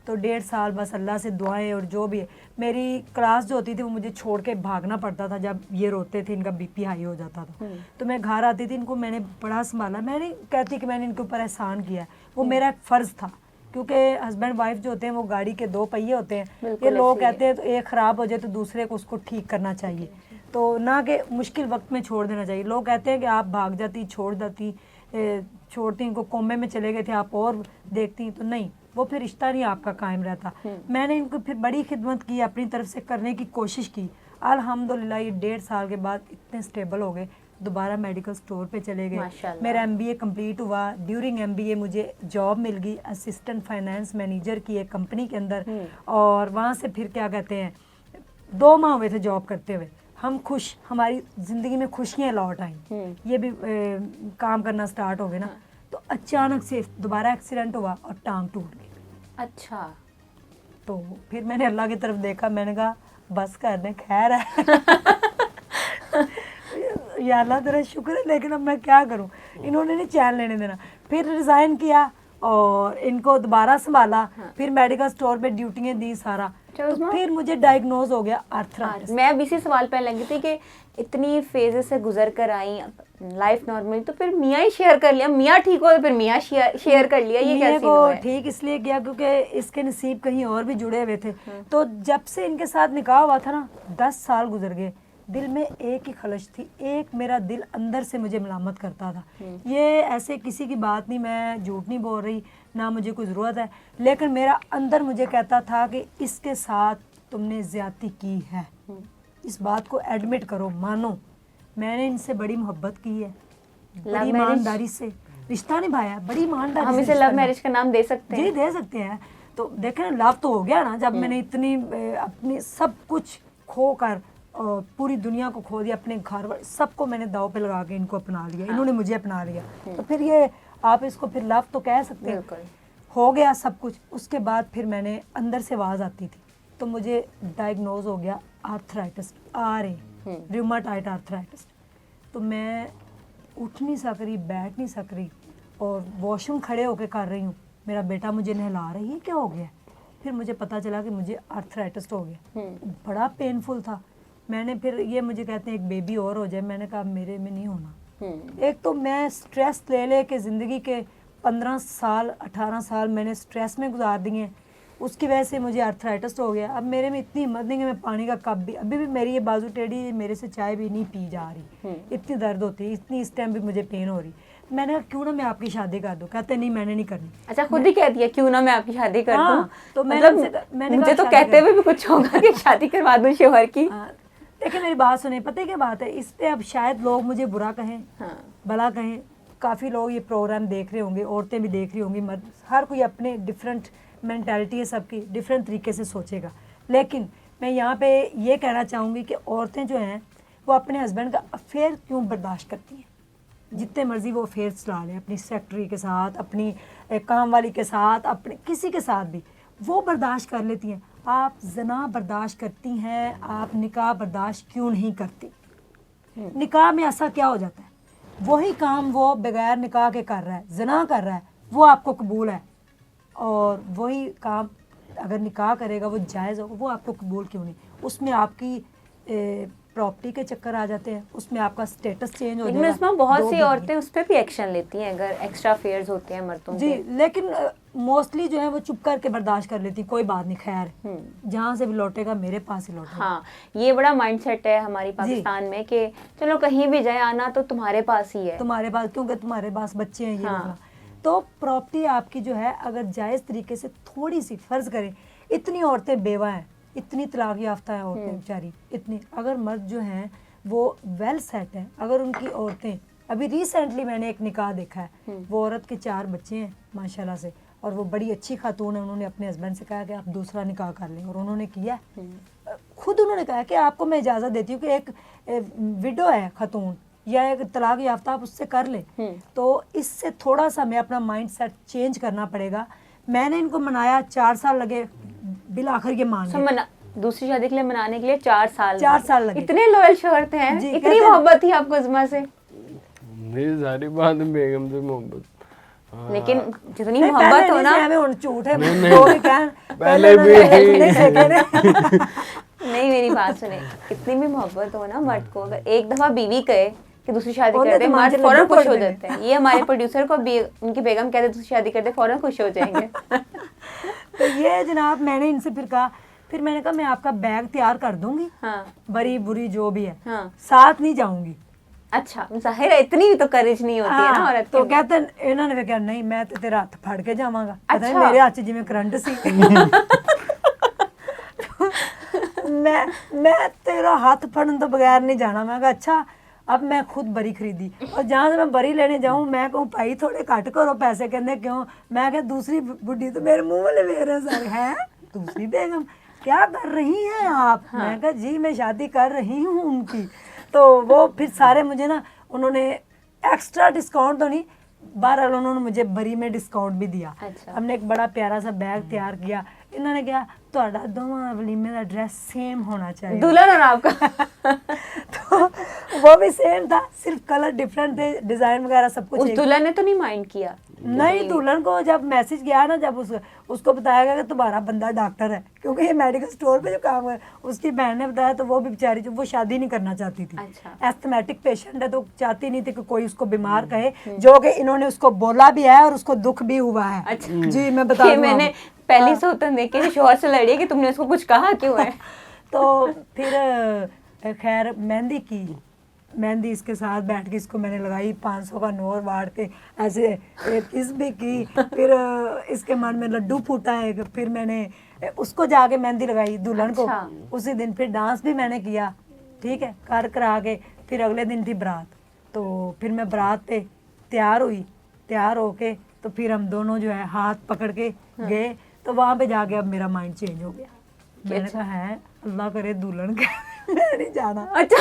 तो 1.5 साल बस अल्लाह से दुआएं, और जो भी है, मेरी क्लास जो होती थी वो मुझे छोड़ के भागना पड़ता था जब ये रोते थे, इनका BP हाई हो जाता था। तो मैं घर आती थी, इनको मैंने बड़ा संभाला। मैं नहीं कहती कि मैंने इनके ऊपर एहसान किया है, वो मेरा एक फ़र्ज़ था, क्योंकि हस्बैंड वाइफ जो होते हैं वो गाड़ी के 2 पहिए होते हैं। ये लोग कहते हैं तो एक ख़राब हो जाए तो दूसरे को उसको ठीक करना चाहिए, तो ना कि मुश्किल वक्त में छोड़ देना चाहिए। लोग कहते हैं कि आप भाग जाती, छोड़ती, इनको कोमे में चले गए थे आप और देखती, तो नहीं, वो फिर रिश्ता नहीं आपका कायम रहता। मैंने इनको फिर बड़ी खिदमत की, अपनी तरफ से करने की कोशिश की। अल्हम्दुलिल्लाह ये 1.5 साल के बाद इतने स्टेबल हो गए, दोबारा मेडिकल स्टोर पे चले गए। माशाल्लाह। मेरा MBA कंप्लीट हुआ। ड्यूरिंग MBA मुझे जॉब मिल गई असिस्टेंट फाइनेंस मैनेजर की एक कंपनी के अंदर, और वहाँ से फिर क्या कहते हैं 2 माह हुए थे जॉब करते हुए। हम खुश, हमारी ज़िंदगी में खुशियाँ लौट आई। ये भी काम करना स्टार्ट हो गए ना। तो अचानक से दोबारा एक्सीडेंट हुआ और टांग टूट गई। अच्छा। तो फिर मैंने अल्लाह की तरफ देखा, मैंने कहा बस करने खैर है या अल्लाह तेरा शुक्र है, लेकिन अब मैं क्या करूं। इन्होंने नहीं चैन लेने देना। फिर रिज़ाइन किया और इनको दोबारा संभाला। फिर मेडिकल स्टोर पे ड्यूटियाँ दी सारा। तो फिर मुझे डायग्नोज हो गया आर्थराइटिस। मैं अब इसी सवाल पे लगी थी कि इतनी फेजेस से गुजर कर आई लाइफ नॉर्मली, तो फिर मियाँ ही शेयर कर लिया, मियाँ ठीक हो तो फिर मियाँ शेयर कर लिया, ये मियाँ कैसे को हुआ है? ठीक इसलिए किया क्योंकि इसके नसीब कहीं और भी जुड़े हुए थे। तो जब से इनके साथ निकाह हुआ था ना, 10 साल गुजर गए। दिल में एक ही खलश थी, एक मेरा दिल अंदर से मुझे मलामत करता था। ये ऐसे किसी की बात नहीं, मैं झूठ नहीं बोल रही, ना मुझे कोई ज़रूरत है, लेकिन मेरा अंदर मुझे कहता था कि इसके साथ तुमने ज़्यादती की है। इस बात को एडमिट करो, मानो मैंने इनसे बड़ी मोहब्बत की है, बड़ी ईमानदारी से रिश्ता निभाया, बड़ी ईमानदारी हम से इसे रिश्ता लव मैरिज का नाम दे सकते हैं? जी दे सकते हैं। तो देखें लव तो हो गया ना, जब मैंने इतनी अपनी सब कुछ खो कर और पूरी दुनिया को खो दिया, अपने घर सबको मैंने दाव पे लगा के इनको अपना लिया, इन्होंने मुझे अपना लिया, तो फिर ये आप इसको फिर लव तो कह सकते हैं। हो गया सब कुछ। उसके बाद फिर मैंने अंदर से आवाज़ आती थी, तो मुझे डायग्नोज हो गया आर्थराइटिस, रूमेटॉइड आर्थराइटिस। तो मैं उठ नहीं सक रही, बैठ नहीं सक रही, और वॉशरूम खड़े होके कर रही हूँ। मेरा बेटा मुझे नहला रही है, क्या हो गया? फिर मुझे पता चला कि मुझे आर्थराइटिस हो गया। बड़ा पेनफुल था। मैंने फिर ये मुझे कहते हैं एक बेबी और हो जाए, मैंने कहा मेरे में नहीं होना। एक तो मैं स्ट्रेस ले के ज़िंदगी के 15 साल 18 साल मैंने स्ट्रेस में गुजार दिए, उसकी वजह से मुझे आर्थराइटिस हो गया। अब मेरे में इतनी हिम्मत नहीं कि मैं पानी का कप भी, अभी भी मेरी ये बाजू टेढ़ी, मेरे से चाय भी नहीं पी जा रही, इतनी दर्द होती है, इतनी इस टाइम भी मुझे पेन हो रही। मैंने कहा क्यों ना मैं आपकी शादी कर दूं। कहते नहीं मैंने नहीं करनी। अच्छा, खुद ही कह दिया क्यों ना मैं आपकी शादी कर दूं? तो मैंने मुझे तो कहते हुए भी कुछ होगा कि शादी करवा दूं शोहर की। देखिए मेरी बात सुने, पता है क्या बात है, इस पे अब शायद लोग मुझे बुरा कहें, भला कहें। काफ़ी लोग ये प्रोग्राम देख रहे होंगे, औरतें भी देख रही होंगी, मर्द, हर कोई अपने डिफरेंट मेंटालिटी है सबकी, डिफरेंट तरीके से सोचेगा। लेकिन मैं यहाँ पे ये कहना चाहूँगी कि औरतें जो हैं वो अपने हस्बैंड का अफेयर क्यों बर्दाश्त करती हैं? जितने मर्जी वो अफेयर चला लें, अपनी सेक्रेटरी के साथ, अपनी काम वाली के साथ, अपने किसी के साथ भी वो बर्दाश्त कर लेती हैं। आप ज़ना बर्दाश्त करती हैं, आप निकाह बर्दाश्त क्यों नहीं करती? निकाह में ऐसा क्या हो जाता है? वही काम वो बगैर निकाह के कर रहा है, ज़ना कर रहा है, वो आपको कबूल है, और वही काम अगर निकाह करेगा वो जायज़ होगा, वो आपको कबूल क्यों नहीं? उसमें आपकी प्रॉपर्टी के चक्कर आ जाते हैं, उसमें आपका स्टेटस चेंज हो जाएगा। लेकिन उसमें बहुत सी औरतें उस पर भी एक्शन लेती हैं अगर एक्स्ट्रा अफेयर्स होते हैं मर्दों जी, के। लेकिन मोस्टली जो है वो चुप करके बर्दाश्त कर लेती, कोई बात नहीं, खैर जहाँ से भी लौटेगा मेरे पास ही लौटेगा। हाँ, ये बड़ा माइंडसेट है हमारी पाकिस्तान में कि चलो कहीं भी जाए, आना तो तुम्हारे पास ही है, तुम्हारे पास, क्योंकि तुम्हारे पास बच्चे हैं, ये होगा। तो प्रॉपर्टी आपकी जो है अगर जायज़ तरीके से थोड़ी सी, फ़र्ज़ करें इतनी औरतें बेवा हैं, इतनी तलाक याफ्ता है औरतें बेचारी, इतनी, अगर मर्द जो हैं वो वेल सेट हैं, अगर उनकी औरतें, अभी रिसेंटली मैंने एक निकाह देखा है, वो औरत के 4 बच्चे हैं माशाल्लाह से, और वो बड़ी अच्छी खातून है। उन्होंने अपने हस्बैंड से कहा कि आप दूसरा निकाह कर लें, और उन्होंने किया। खुद उन्होंने कहा कि आपको मैं इजाज़त देती हूँ कि एक विडो है खातून या एक तलाक याफ्ता, आप उससे कर लें। तो इससे थोड़ा सा मैं अपना माइंड सेट चेंज करना पड़ेगा। मैंने इनको मनाया, 4 साल लगे, बिल आखिर के मान गए। दूसरी शादी के लिए मनाने के लिए 4 साल लगे। इतने लॉयल शोहर थे हैं, इतनी मोहब्बत थी आपको उज़मा से? नहीं, सारी बात बेगम से मोहब्बत, लेकिन जितनी मोहब्बत हो ना, झूठ है पहले भी नहीं, मेरी बात सुने, इतनी भी मोहब्बत हो ना मर्द को, अगर एक दफा बीवी कहे कि दूसरी शादी कर दे, मर्द फौरन खुश हो जाते हैं। ये हमारे प्रोड्यूसर को उनकी बेगम कहते दूसरी शादी कर दे, फौरन खुश हो जाएंगे। तो ये जनाब मैंने इनसे फिर कहा, फिर मैंने कहा मैं आपका बैग तैयार कर दूंगी, बड़ी बुरी जो भी है, साथ नहीं जाऊंगी। अच्छा, जाहिर है इतनी भी तो करेज नहीं होती है ना औरत तो कहते इन्होंने कहा नहीं मैं तो तेरा हाथ फड़ के जावांगा। अच्छा। मेरे हाथ जिमें करंट सी मैं तेरा हाथ फड़न तो बगैर नहीं जाना। मैं कहा अच्छा, अब मैं खुद बरी खरीदी, और जहाँ से मैं बरी लेने जाऊँ मैं कहूँ भाई थोड़े घट करो पैसे, कहते क्यों? मैं क्या दूसरी बुढ़ी तो मेरे मुँह वाले मेरे सर है, दूसरी बेगम क्या कर रही हैं आप? मैं कहा जी मैं शादी कर रही हूँ उनकी। तो वो फिर सारे मुझे ना, उन्होंने एक्स्ट्रा डिस्काउंट तो नहीं, बहरहाल उन्होंने मुझे बरी में डिस्काउंट भी दिया। अच्छा। हमने एक बड़ा प्यारा सा बैग तैयार किया। इन्होंने कहा ਤੁਹਾਡਾ ਦੋਵਾਂ वलीमे का ड्रेस सेम होना चाहिए। दुल्हन और आपका तो वो भी सेम था, सिर्फ कलर डिफरेंट थे, डिजाइन वगैरह सब कुछ उस एक। दुल्हन ने तो नहीं माइंड किया? नहीं, दुल्हन को जब मैसेज गया ना, जब उसको बताया गया कि तुम्हारा बंदा डॉक्टर है, क्योंकि ये मेडिकल स्टोर पे जो काम है, उसकी बहन ने बताया, तो वो भी बेचारी वो शादी नहीं करना चाहती थी। अच्छा। एस्थमेटिक पेशेंट है, तो चाहती नहीं थी कि कोई उसको बीमार कहे, जो कि इन्होंने उसको बोला भी है और उसको दुख भी हुआ है। अच्छा। जी मैं बता ये दूं मैंने आपको। पहली सौतन देख के शोहर से लड़ी है कि तुमने उसको कुछ कहा क्यों है? तो फिर खैर मेहंदी इसके साथ बैठ के इसको मैंने लगाई, 500 का नोट बांट के ऐसे किस भी की। फिर इसके मन में लड्डू फूटा है, फिर मैंने उसको जाके मेहंदी लगाई दुल्हन को। अच्छा। उसी दिन फिर डांस भी मैंने किया, ठीक है, कर करा के। फिर अगले दिन थी बारात, तो फिर मैं बारात पे तैयार होके, तो फिर हम दोनों जो है हाथ पकड़ के गए। तो वहाँ पे जाके अब मेरा माइंड चेंज हो गया। मैंने कहा है अल्लाह करे दुल्हन का मैं नहीं जाना। अच्छा।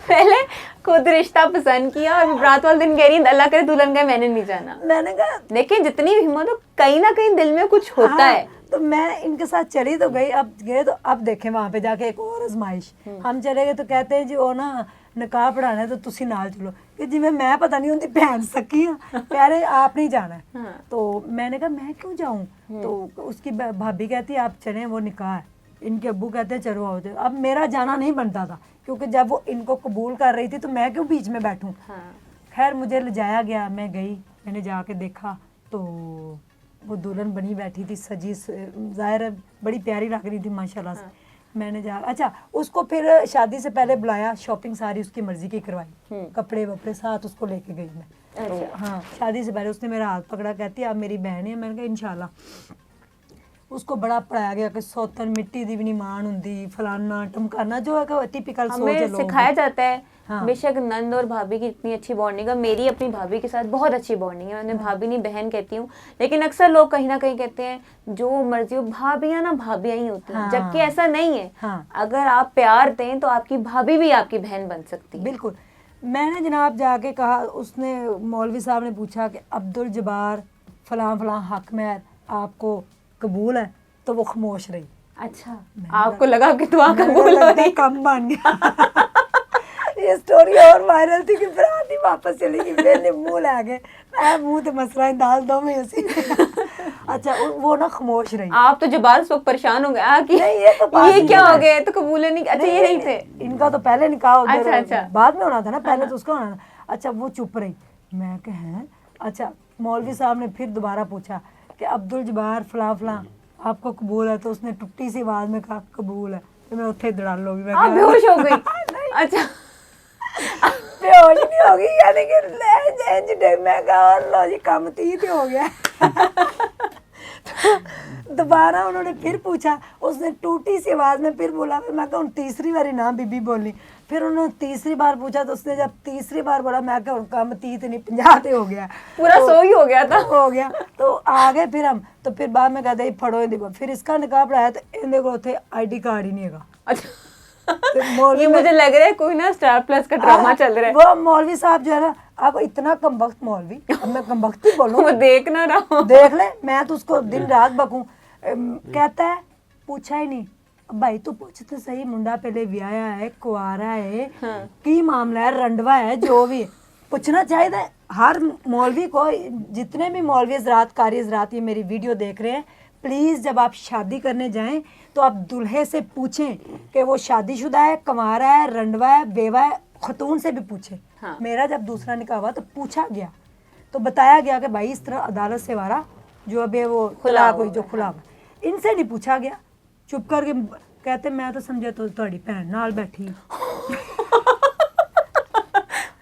पहले खुद रिश्ता पसंद किया और बारात वाले दिन कह रही अल्लाह करे दुल्हन का मैंने नहीं जाना। मैंने कहा लेकिन जितनी हिम्मत हो, कहीं ना कहीं दिल में कुछ होता हाँ, है। तो मैं इनके साथ चली तो गई। अब गए तो अब देखें वहाँ पे जाके एक और आजमाइश। हम चले गए तो कहते हैं जी वो ना निकाह पढ़ाना है तो तुसी नाल चलो, कि जिਵੇਂ मैं पता नहीं उनकी भैन सकी हाँ, कह रहे आप नहीं जाना है। हाँ। तो मैंने कहा मैं क्यों जाऊँ? तो उसकी भाभी कहती है आप चले, वो निकाह है। इनके अब्बू कहते हैं चलो आओ। अब मेरा जाना नहीं बनता था, क्योंकि जब वो इनको कबूल कर रही थी तो मैं क्यों बीच में बैठूं। हाँ। खैर मुझे ले जाया गया, मैं गई, मैंने जाके देखा तो वो दुल्हन बनी बैठी थी, सजी, जाहिर है बड़ी प्यारी लग रही थी माशाल्लाह से। मैंने अच्छा उसको फिर शादी से पहले बुलाया, शॉपिंग सारी उसकी मर्जी की करवाई, कपड़े वपड़े साथ उसको लेके गई मैं। तो हाँ, शादी से पहले उसने मेरा हाथ पकड़ा, कहती है आप मेरी बहन है। मैंने कहा इंशाल्लाह। उसको बड़ा पढ़ाया गया कि सौतन मिट्टी दी भी नहीं मान हुंदी, फलाना टमकाना, जो है टिपिकल सोच है हमें लोगों सिखाया की। जाता है। हाँ। बेशक नंद और भाभी की इतनी अच्छी बॉन्डिंग है, मेरी अपनी भाभी के साथ बहुत अच्छी बॉन्डिंग है। मैं भाभी नहीं बहन कहती हूँ, लेकिन अक्सर लोग कहीं ना कहीं कहते हैं जो मर्जी हो, भाभियां ना भाभियां ही होती हैं। हाँ। जबकि ऐसा नहीं है। हाँ। अगर आप प्यार दें तो आपकी भाभी भी आपकी बहन बन सकती है। बिल्कुल। मैंने जनाब जाके कहा, उसने मौलवी साहब ने पूछा कि अब्दुल जब्बार फलां फलां हक में आपको कबूल है? तो वो खामोश रही। अच्छा, आपको लगा कि दुआ मेरे कबूल हो लगता है रही? कम बन गया। ये स्टोरी और वायरल थी कि बरात ही वापस चली गई, मेरे मुंह ला गए, मैं मुंह ते मसला डाल दो में ऐसी। अच्छा वो ना खामोश रही। आप तो जबार उस वक्त परेशान हो गए कि नहीं, ये तो बात ये नहीं क्या है। हो गया, तो कबूल नहीं। अच्छा ये नहीं थे इनका तो पहले निकाह उधर अच्छा। बाद में होना था ना, पहले तो उसका होना था। अच्छा वो चुप रही। मैं कहा हैं? अच्छा मौलवी साहब ने फिर दोबारा पूछा कि अब्दुल जब्बार फलां फलां आपको कबूल है? तो उसने टुट्टी सी आवाज में कहा कबूल है। तो मैं उत्थे दड़ाल हो गई। मैं आप कहा, बेहोश हो गई? अच्छा। बेहोश नहीं होगी, यानी कि मैं कहा लो जी काम तीत हो गया। तो दोबारा उन्होंने फिर पूछा, उसने टूटी सी आवाज में फिर बोला। फिर मैं कहा तीसरी बारी ना बीबी बोली। फिर उन्होंने तीसरी बार पूछा, तो उसने जब तीसरी बार बोला, मैं कहा काम तीत नहीं 50 ते हो गया, पूरा तो सो ही हो गया था। हो गया। तो आ गए फिर हम, तो फिर बाद में कहते फड़ो इहदे को। फिर इसका निकाह पढ़ाया तो इहदे को उथे आईडी कार्ड ही नहीं है। अच्छा, तो मौलवी ये मुझे लग रहा है कोई ना स्टार प्लस का ड्रामा चल रहा है। वो मौलवी साहब जो है ना, अब इतना कमबख्त मौलवी, अब मैं कमबख्त ही बोलूं, वो देख ना रहा हूँ। देख ले, मैं तो उसको दिन रात बकूं। कहता है पूछा ही नहीं। भाई तू पूछ तो सही, मुंडा पहले ब्याया है, कुआरा है, की मामला है, रंडवा है, जो भी है, पूछना चाहिए। हर मौलवी को, जितने भी मौलवी हज़रात, कारी हज़रात ये मेरी वीडियो देख रहे हैं, प्लीज़ जब आप शादी करने जाएं तो आप दूल्हे से पूछें कि वो शादीशुदा है, कंवारा है, रंडवा है, बेवा है। खतून से भी पूछे। हाँ। मेरा जब दूसरा निकाह हुआ तो पूछा गया, तो बताया गया कि भाई इस तरह अदालत से वारा जो अभी वो खुला हुई जो खुला हुआ, इनसे नहीं पूछा गया। चुप करके कहते मैं तो समझे तो ਤੁਹਾਡੀ ਭੈਣ ਨਾਲ बैठी।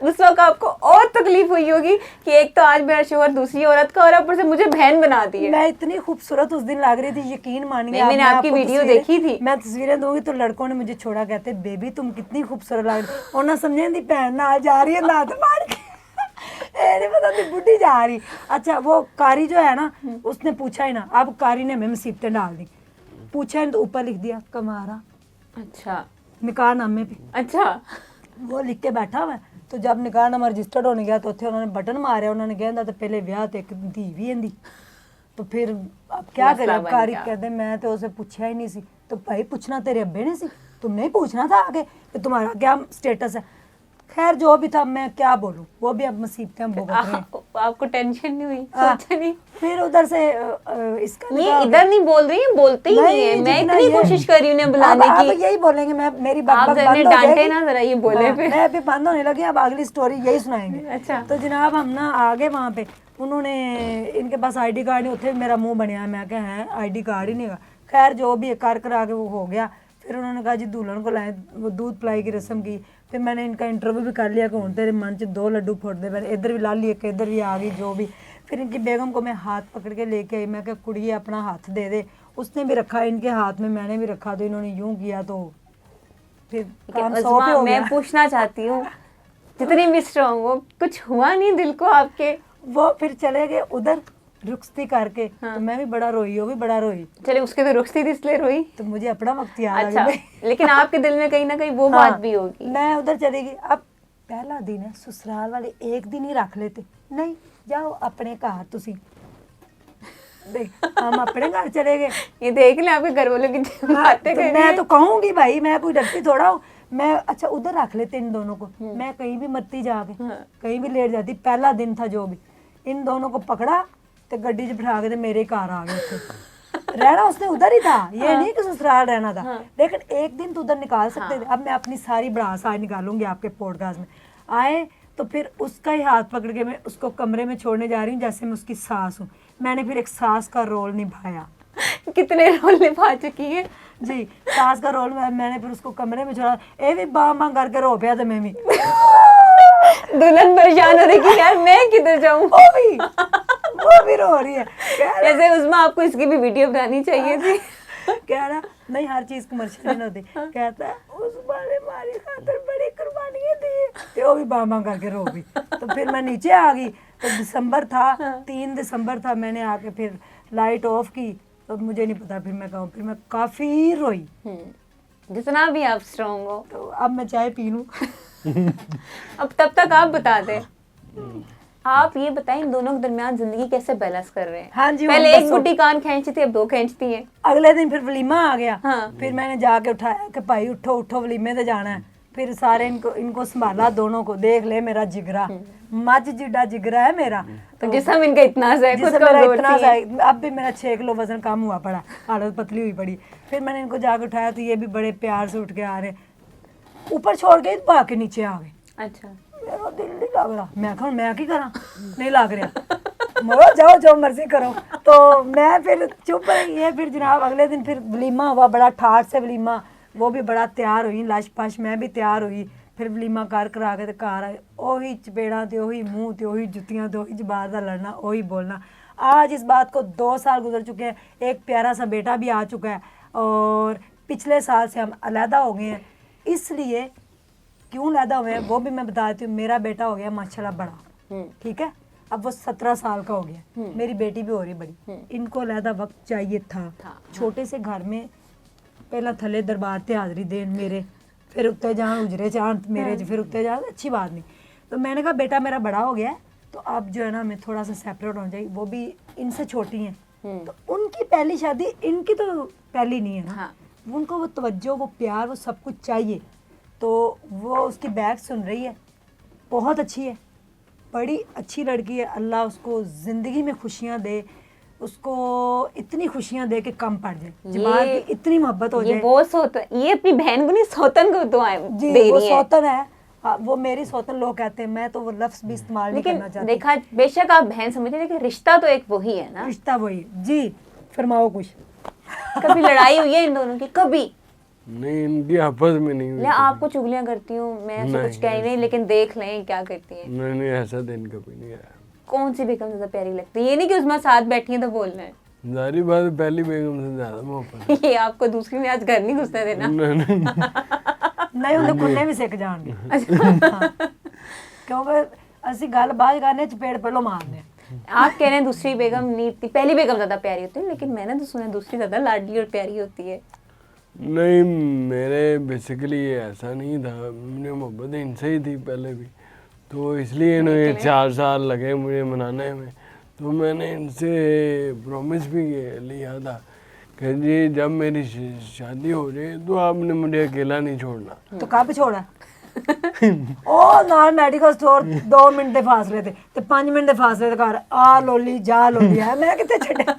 उस वक्त आपको और तकलीफ हुई होगी कि एक तो आज मेरा शोहर दूसरी औरत का और ऊपर से मुझे बहन बना दी है। मैं इतनी खूबसूरत उस दिन लग रही थी, यकीन मानिए। नहीं, मैंने आपकी वीडियो देखी थी। मैं तस्वीरें दूंगी तो लड़कों ने मुझे छोड़ा, कहते बेबी तुम कितनी खूबसूरत लग रही। उन्होंने समझे दी भैन नाल जा रही है, लात मार के नहीं पता थी बुढ़ी जा रही। अच्छा वो कारी जो है ना, उसने पूछा ही ना। अब कारी ने हमें मुसीबतें डाल दी। पूछा ही तो ऊपर लिख दिया कमारा। अच्छा, निकाह नामे पे अच्छा। वो लिख के बैठा हुआ है। तो जब निकाहनामा रजिस्टर्ड होने गया तो उत्थे उन्होंने बटन मारे, उन्होंने कहना तो पहले ब्याह ते एक धी भी इंदी। तो फिर अब क्या मसला करे, बन कारी गया। कहते मैं तो उसे पूछा ही नहीं सी। तो भाई पूछना तेरे अब्बे ने सी, तुमने ही पूछना था आगे कि तुम्हारा क्या स्टेटस है। खैर जो भी था, मैं क्या बोलूं, वो भी अब मुसीबतें भुगत रहे हैं। आपको टेंशन नहीं हुई? हाँ, सोचा नहीं? फिर उधर से इसका ये निकाह हो इधर नहीं बोल रही है, बोलते ही नहीं है। मैं जितना इतनी ये- कोशिश कर रही हूँ उन्हें बुलाने अब की। यही बोलेंगे, मैं मेरी आप बकबक जरा बंद हो डांटे जाएगी। ना जरा, ये बोले हाँ, फिर। मैं अभी बंद होने लगी, अब अगली स्टोरी यही सुनाएंगे। अच्छा। तो जनाब हम ना आगे वहाँ पे, उन्होंने इनके पास आईडी कार्ड नहीं, उठे मेरा मुंह बनया, मैं क्या है आईडी कार्ड ही नहीं है। खैर जो भी कर करा के वो हो गया। फिर उन्होंने कहा जी दुल्हन को लाए, वो दूध पिलाई की रस्म की। फिर मैंने इनका इंटरव्यू भी कर लिया कि हूँ तेरे मन च 2 लड्डू फुट दे, मैंने इधर भी ला लिए कि इधर भी आ गई जो भी। फिर इनकी बेगम को मैं हाथ पकड़ के लेके आई, मैं क्या कुड़िए अपना हाथ दे दे। उसने भी रखा इनके हाथ में, मैंने भी रखा, तो इन्होंने यूं किया तो फिर काम 100 पे उस्मा, हो मैं गया। पूछना चाहती हूँ, जितनी भी स्ट्रॉन्ग हो, कुछ हुआ नहीं दिल को आपके? वो फिर चले गए उधर रुखसती करके। तो मैं भी बड़ा रोई, वो भी बड़ा रोई। चले, उसके तो रुखसती थी इसलिए रोई। तो मुझे अपना वक्त याद आ अच्छा, गया। लेकिन आपके दिल में कहीं ना कहीं वो बात भी होगी। मैं उधर चली गई। अब पहला दिन है, ससुराल वाले एक दिन ही रख लेते, नहीं जाओ अपने घर तुसी। देख हम अपने घर चले गए। ये देख ले आपके घर वालों की बातें तो कर रही मैं हैं। तो कहूंगी भाई, मैं कोई डरती थोड़ा हूँ। मैं अच्छा उधर रख लेते इन दोनों को, मैं कहीं भी मरती जाके, कहीं भी लेट जाती। पहला दिन था जो भी, इन दोनों को पकड़ा तो गड्डी 'च बिठा के ते मेरे घर आ गए थे। रहना उसने उधर ही था, ये नहीं कि ससुराल रहना था। लेकिन एक दिन तो उधर निकाल सकते थे। अब मैं अपनी सारी भड़ास आज निकालूंगी आपके पॉडकास्ट में। आए तो फिर उसका ही हाथ पकड़ के मैं उसको कमरे में छोड़ने जा रही हूँ, जैसे मैं उसकी सास हूँ। मैंने फिर एक सास का रोल निभाया। कितने रोल निभा चुकी है? जी, सास का रोल मैंने फिर उसको कमरे में छोड़ा। ए भी बां करके रो पिया था मैं भी। दुल्हन परेशान हो रही कि यार मैं किधर जाऊं। वो भी रो रही है। ऐसे उस्मा, आपको इसकी भी वीडियो बनानी चाहिए थी। कह रहा नहीं, हर चीज कमर्शियल नहीं होती। कहता है उस बारे हमारी खातिर बड़ी कुर्बानियां दी, तो वो भी बां करके रो भी। तो फिर मैं नीचे आ गई। तो दिसंबर था, 3 दिसंबर था। मैंने आके फिर लाइट ऑफ की। तो मुझे नहीं पता फिर मैं कहूँ, फिर मैं काफी रोई। जितना भी आप स्ट्रॉन्ग हो। तो अब मैं चाय पी लूं। अब तब तक आप बता दें, आप ये बताएं इन दोनों के दरमियान जिंदगी कैसे बैलेंस कर रहे हैं? हाँ जी, पहले वो एक बस बुड्ढी कान खींचती थी, अब 2 खींचती है। अगले दिन फिर वलीमा आ गया। हाँ। फिर मैंने जाके उठाया कि भाई उठो उठो, वलीमे से जाना है। फिर सारे इनको संभाला दोनों को। देख ले मेरा जिगरा, मझ जिड्डा जिगरा है मेरा। तो जिसम इनका इतना सा है, खुद जिससे मेरा कमजोर इतना सी सा है। है, अब भी मेरा 6 किलो वजन कम हुआ पड़ा, हालत पतली हुई पड़ी। फिर मैंने इनको जाके उठाया तो ये भी बड़े प्यार से उठ के आ रहे, ऊपर छोड़ के भाग के नीचे आ गए। अच्छा, मेरा दिल नहीं लग रहा। मैं कहूँ मैं की करा, नहीं लग रहा। मरो जाओ जो मर्जी करो। तो मैं फिर चुप रही है। फिर जनाब अगले दिन फिर वलीमा हुआ, बड़ा ठाठ से वलीमा। वो भी बड़ा तैयार हुई, लश पश, मैं भी तैयार हुई। फिर वलीमा कर करा के घर आए। ओही चपेड़ा ते ओही मुंह ते ओही जुतियां ते ओही जबान का लड़ना, ओही बोलना। आज इस बात को 2 साल गुजर चुके हैं। एक प्यारा सा बेटा भी आ चुका है और पिछले साल से हम अलहदा हो गए हैं। इसलिए क्यों अलहदा हुए हैं वो भी मैं बता देती हूँ। मेरा बेटा हो गया माशाल्लाह बड़ा, ठीक है, अब वो 17 साल का हो गया। मेरी बेटी भी हो रही बड़ी। इनको अलहदा वक्त चाहिए था। छोटे से घर में पहला थले दरबार ते हाजरी देन मेरे, फिर उत्ते जान उजरे जान मेरे फिर उत्ते जान, अच्छी बात नहीं। तो मैंने कहा बेटा मेरा बड़ा हो गया है, तो अब जो है ना मैं थोड़ा सा सेपरेट हो जाएगी। वो भी इनसे छोटी हैं, तो उनकी पहली शादी, इनकी तो पहली नहीं है ना। हाँ। उनको वो तवज्जो, वो प्यार, वो सब कुछ चाहिए। तो वो उसकी बैग सुन रही है, बहुत अच्छी है, बड़ी अच्छी लड़की है। अल्लाह उसको ज़िंदगी में खुशियाँ दे, उसको इतनी खुशियाँ दे कि कम पड़ जाए, जमाल की इतनी मोहब्बत हो ये जाए। वो सौतन, ये अपनी बहन को नहीं सौतन को दुआएं जी दे वो रही है। सौतन है। हाँ, वो मेरी सौतन लोग कहते हैं, मैं तो वो लफ्ज़ भी इस्तेमाल नहीं लेकिन करना चाहती। देखा, बेशक आप बहन समझते हैं, लेकिन रिश्ता तो एक वही है ना। रिश्ता वही। जी फरमाओ कुछ। कभी लड़ाई हुई है इन दोनों की? कभी? नहीं, इनकी आपस में नहीं हुई मैं आपको चुगलियां करती हूँ, मैं ऐसा कुछ कह नहीं, लेकिन देख लें क्या करती है। नहीं नहीं, ऐसा दिन कभी नहीं आया। कौन सी बेगम ज्यादा प्यारी लगती है? ये नहीं कि उसमें साथ बैठी है तो बोलना है। जारी बात है, पहली बेगम से ज्यादा मोहब्बत है। ये आपको दूसरी ने आज घर नहीं घुसने देना। नहीं नहीं नहीं उन्हें खुन्ने भी सिक जाएंगे। हाँ। क्योंकि ਅਸੀਂ ਗੱਲ ਬਾਅਦ ਕਰਨੇ ਚਪੇੜ ਪਹਿਲੋਂ ਮਾਰਨੇ। आप कह रहे हैं दूसरी बेगम नहीं थी, पहली बेगम ज्यादा प्यारी होती है, लेकिन मैंने तो सुना है दूसरी ज्यादा लाडली और प्यारी होती है। नहीं, मेरे बेसिकली ये ऐसा नहीं था। मुझे मोहब्बत इनसे ही थी पहले भी। तो इसलिए इन्हें 4 साल लगे मुझे मनाने में। तो मैंने इनसे प्रॉमिस भी लिया था कि जी जब मेरी शादी हो जाए तो आपने मुझे अकेला नहीं छोड़ना। तो कब छोड़ा ਉਹ ਨਾਲ ਮੈਡੀਕਲ ਸਟੋਰ 2 ਮਿੰਟ ਦੇ ਫਾਸਲੇ ਤੇ 5 ਮਿੰਟ ਦੇ ਫਾਸਲੇ ਤੇ ਘਰ ਆ ਲੋਲੀ ਜਾ ਲੋਲੀ ਆ ਮੈਂ ਕਿੱਥੇ ਛੱਡਿਆ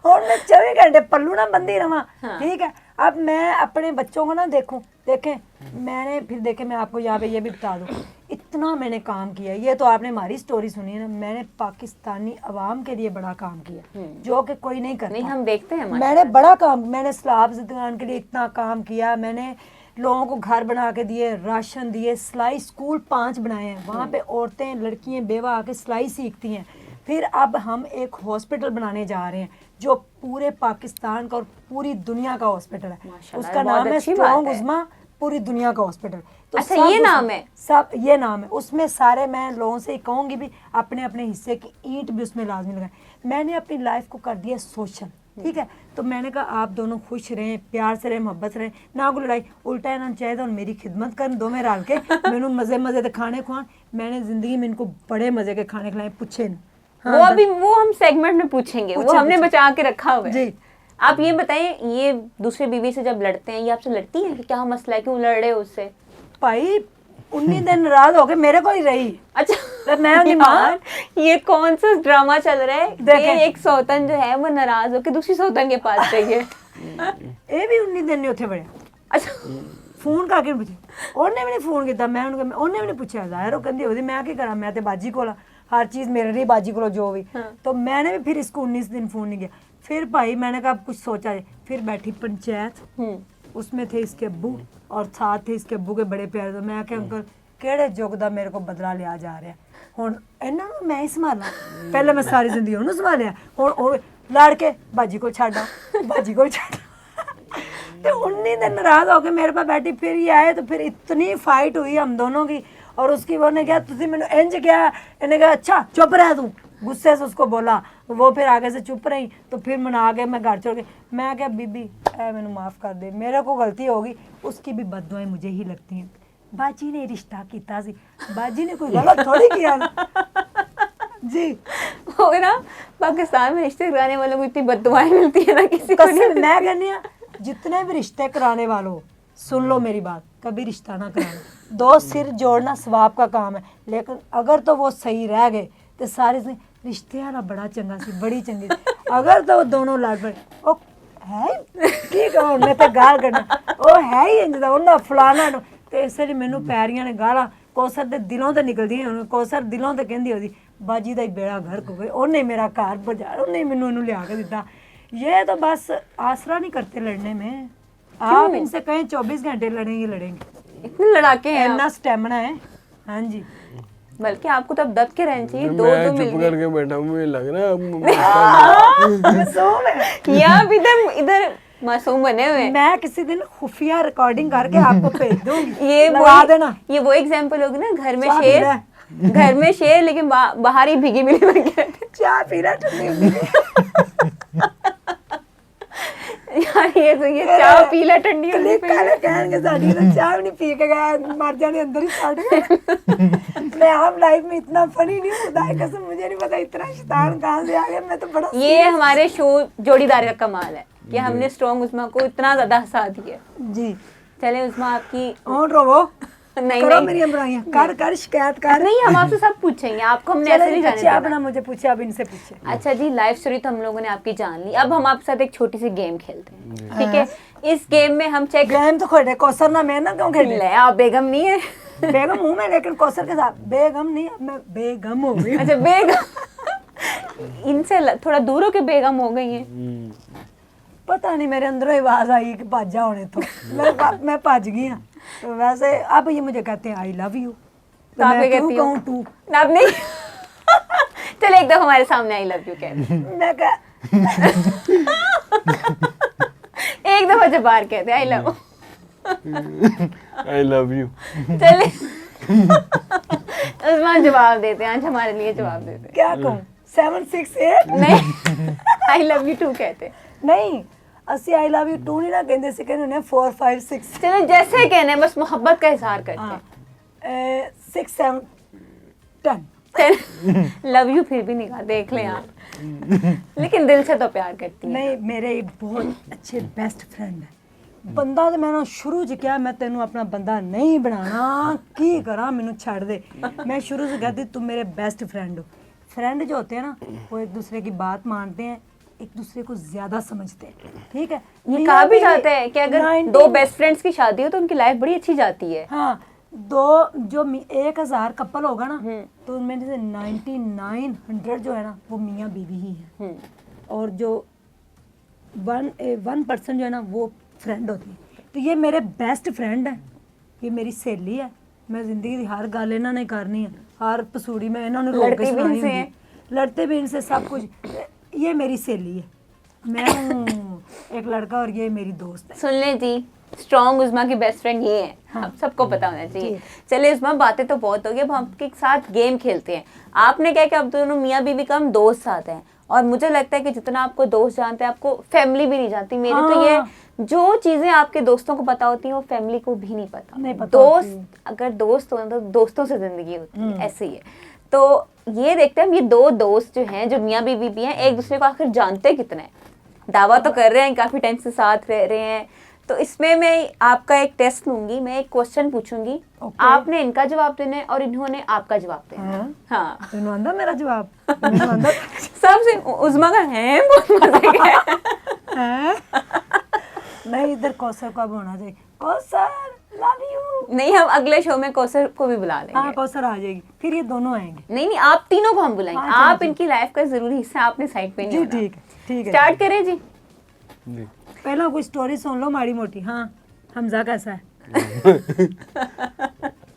ਹੁਣ मैं 24 घंटे पल्लू ना बंदी रहा। ठीक है, अब मैं अपने बच्चों को ना देखूं देखें मैंने फिर देखे मैं आपको यहाँ पे ये भी बता दूं इतना मैंने काम किया। ये तो आपने हमारी स्टोरी सुनी है ना, मैंने पाकिस्तानी अवाम के लिए बड़ा काम किया जो कि कोई नहीं करता। नहीं हम देखते हैं मैंने बड़ा काम, मैंने सलाब दुकान के लिए इतना काम किया, मैंने लोगों को घर बना के दिए, राशन दिए, सिलाई स्कूल 5 बनाए हैं, वहाँ पे औरतें लड़कियाँ बेवा आके सिलाई सीखती हैं। फिर अब हम एक हॉस्पिटल बनाने जा रहे हैं जो पूरे पाकिस्तान का और पूरी दुनिया का हॉस्पिटल है। उसका नाम है स्ट्रॉन्ग उज़्मा पूरी दुनिया का हॉस्पिटल। तो अच्छा ये नाम है, सब ये नाम है। उसमें सारे मैं लोगों से कहूँगी भी अपने अपने हिस्से की ईंट भी उसमें लाजमी लगाए। मैंने अपनी लाइफ को कर दिया सोशल। ठीक है, तो मैंने कहा आप दोनों खुश रहें, प्यार से रहें, मोहब्बत से रहें, ना कोई लड़ाई। उल्टा इन्होंने चाहिए तो मेरी खिदमत कर दो में रल के मैंने मज़े मज़े के खाने खुआन। मैंने ज़िंदगी में इनको बड़े मज़े के खाने खिलाए, पूछे नहीं। वो अभी वो हम सेगमेंट में पूछेंगे, वो हमने बचा के रखा हुआ है जी। आप ये बताएं, ये दूसरी बीवी से जब लड़ते हैं, ये आपसे लड़ती हैं कि क्या मसला है, क्यों लड़ रहे हो उससे? भाई 19 दिन नाराज हो गए, मेरे को ही रही। अच्छा तो मैं उनकी मां, ये कौन सा ड्रामा चल रहा है कि एक सौतन जो है वो नाराज होकर दूसरी सौतन के पास चाहिए? ਇਹ ਵੀ 19 ਦਿਨ ਨਹੀਂ ਉੱਥੇ ਵੜਿਆ। अच्छा ਫੋਨ ਕਰਕੇ ਪੁੱਛੇ, ਉਹਨੇ ਵੀ ਨਹੀਂ ਫੋਨ ਕੀਤਾ, ਮੈਂ ਉਹਨੇ ਵੀ ਨਹੀਂ ਪੁੱਛਿਆ। ਜ਼ਾਹਿਰ ਉਹ ਕਹਿੰਦੀ ਉਹਦੀ मैं ਕੀ ਕਰਾਂ, मैं ਤੇ ਬਾਜੀ ਕੋਲ हर चीज़ मेरे लिए बाजी को जो भी। तो मैंने भी फिर इसको 19 दिन फ़ोन नहीं किया। फिर भाई मैंने कहा कुछ सोचा है, फिर बैठी पंचायत, उसमें थे इसके अब्बू और साथ थे इसके अब्बू के बड़े प्यारे। तो मैं क्या अंकल केड़े जुग दा मेरे को बदला लिया जा रहा है, हुण इन्हां नूं मैं ही संभाला। पहले मैं सारी जिंदगी उन्होंने संभालिया, हुण लड़ के बाजी को छाड़ा, बाजी को छाड़ा। तो 19 दिन नाराज होकर मेरे पास बैठी। फिर ये आए तो फिर इतनी फाइट हुई हम दोनों की। और उसकी वो ने कहा तुझे मैंने इंज किया, इन्हें कहा अच्छा चुप रह तू, गुस्से से उसको बोला। वो फिर आगे से चुप रही। तो फिर मना के मैं घर छोड़ गई। मैं क्या बीबी ऐ मैंने माफ़ कर दे, मेरे को गलती होगी, उसकी भी बददुआएं मुझे ही लगती हैं। बाजी ने रिश्ता किया सी, बाजी ने कोई गलत थोड़ी किया जी। हो ना, पाकिस्तान में रिश्ते कराने वालों को इतनी बददुआएं मिलती है ना किसी को नहीं। मैं कहनी जितने भी रिश्ते कराने वालों सुन लो मेरी बात, कभी रिश्ता ना कराना। 2 सिर जोड़ना सवाब का काम है, लेकिन अगर तो वो सही रह गए तो सारे रिश्ते वाला बड़ा चंगा सी, बड़ी चंगी सी। अगर तो वो दोनों लड़ पड़े ओ है ठीक है मैं तो गाल करना ओ है ही इंज दा उन्ना फलाना ते इसलिए मैनू पैरियां ने गाला कौसर दे दिलों ते निकलदियां। कौसर दिलों ते कहंदी होदी बाजी दा ही बेड़ा गर्क हो गया, उन्हें मेरा घर बजा, उन्हें मैनू इनू लिया के दिता। ये तो बस आसरा नहीं करते लड़ने में। आप इनसे कहें 24 घंटे लड़ेंगे लड़ेंगे, इतने लड़ाके हैं, इतना स्टेमिना है। हाँ जी, बल्कि आपको तब दब के रहना चाहिए। दो मैं मिल चुप करके बैठा हूँ, मुझे लग रहा है या आप इधर मासूम बने हुए हैं। मैं किसी दिन खुफिया रिकॉर्डिंग करके आपको भेज दूंगी, ये लगा देना। ये वो एग्जांपल होगी ना, घर में शेर, घर में शेर लेकिन बाहर ही भीगी मिली बन के चाय पी रहा ठंडी यार ये तो ये चाय पी ला ठंडी होने पे कहेंगे साड़ी ना चाय नहीं पी के गया, मर जाने अंदर ही सड़ गया। मैं आप लाइफ में इतना फनी नहीं हूँ, खुदा की कसम मुझे नहीं पता इतना शैतान कहाँ से आ गया। मैं तो बड़ा ये हमारे शो जोड़ीदार का कमाल है कि हमने स्ट्रॉन्ग उस्मा को इतना ज्यादा हंसा दिया जी। चले उस्मा आपकी और रोवो नहीं करो नहीं मेरी बुराइयां कर शिकायत कर। नहीं हम आपसे सब पूछेंगे, आपको हमने ऐसे नहीं जाने आप देना। ना मुझे पूछे, अब इनसे पूछे। अच्छा जी, लाइफ स्टोरी तो हम लोगों ने आपकी जान ली। अब हम आपके साथ एक छोटी सी गेम खेलते हैं, ठीक है? इस गेम में हम चेक गेम तो खेले कौसर ना मैं ना क्यों खेले? ले आप बेगम नहीं है बेगम हूँ मैं, लेकिन कौसर के साथ बेगम नहीं, मैं बेगम हो गई। अच्छा बेगम इनसे थोड़ा दूर होके बेगम हो गई हैं। पता नहीं मेरे अंदर ही आवाज आई कि भाजा होने तो मैं भाज गई हाँ। तो वैसे अब ये मुझे कहते हैं आई लव यू, तो आप ये कहती हो टू आप नहीं चले एक दफा हमारे सामने आई लव यू कहते, मैं कह एक दफा जबार कहते I love I love you. चले उस्मान जवाब देते हैं, आज हमारे लिए जवाब देते क्या कहूँ 768 नहीं आई लव यू टू कहते नहीं ਅਸੀਂ आई लव यू 2 नहीं ना कहते सी, कहने ने 4 5 6। चलो जैसे कहने बस मोहब्बत का इजहार करते हैं। 6 7 10। लव यू फिर भी नहीं कहा, देख लें आप। लेकिन दिल से तो प्यार करती है। नहीं, मेरे एक बहुत अच्छे बेस्ट फ्रेंड है ਬੰਦਾ ਤੇ ਮੈਨੂੰ ਸ਼ੁਰੂ ਚ ਕਿਹਾ ਮੈਂ ਤੈਨੂੰ ਆਪਣਾ ਬੰਦਾ नहीं बनाना की करा मैनू छड़ दे। मैं शुरू से कहती तुम मेरे बेस्ट फ्रेंड हो। फ्रेंड जो होते हैं ना वो एक दूसरे की बात मानते हैं, एक दूसरे को ज्यादा समझते हैं, ठीक है। ये कहा भी जाता है कि अगर 2 बेस्ट फ्रेंड्स की शादी हो तो उनकी लाइफ बड़ी अच्छी जाती है। हाँ, 1000 कपल होगा ना तो उनमें से 9900 जो है ना वो मियाँ बीवी ही है, और जो 1% जो है ना वो फ्रेंड होती है। तो ये मेरे बेस्ट फ्रेंड है, ये मेरी सहेली है। मैं जिंदगी की हर गल इन्हों ने करनी है, हर पसूड़ी में इन्होंने रोक के सुनानी होगी, लड़ते भी इनसे सब कुछ। ये मेरी सहेली है, मैं हूँ एक लड़का और ये मेरी दोस्त है। सुन ले जी, स्ट्रॉन्ग उज़मा की बेस्ट फ्रेंड ये है। हाँ। आप सबको पता होना चाहिए। चलिए उज़मा, बातें तो बहुत हो गई, अब हम आपके साथ गेम खेलते हैं। आपने क्या कि अब दोनों मियाँ बीवी का हम दोस्त साथ हैं, और मुझे लगता है कि जितना आपको दोस्त जानते हैं आपको फैमिली भी नहीं जानती। मेरे तो ये जो चीजें आपके दोस्तों को पता होती हैं वो फैमिली को भी नहीं पता। दोस्त अगर दोस्त हो तो दोस्तों से जिंदगी होती है, ऐसे ही है। तो ये देखते हैं हम, ये 2 दोस्त जो हैं, जो मियाँ बीवी भी हैं, एक दूसरे को आखिर जानते कितना है। दावा तो कर रहे हैं काफी टाइम से साथ रह रहे हैं, तो इसमें मैं आपका एक टेस्ट लूंगी। मैं एक क्वेश्चन पूछूंगी, आपने इनका जवाब देना है और इन्होंने आपका जवाब देना है। हाँ, तेनू आंदा मेरा जवाब? तेनू आंदा? सबसे उज़मा का है बहुत मजे का है। नहीं, इधर कौसर का भी होना चाहिए। Kausar love you. नहीं, हम अगले शो में कौसर को भी बुला लेंगे। हाँ, कौसर आ जाएगी, फिर ये दोनों आएंगे। नहीं, आप तीनों को हम बुलाएंगे। हाँ, आप इनकी लाइफ का जरूरी हिस्सा, आपने साइड पे नहीं जी, होना। ठीक है, ठीक है। स्टार्ट करें जी। पहला कोई स्टोरी सुन लो माड़ी मोटी। हाँ, हमजा कैसा है?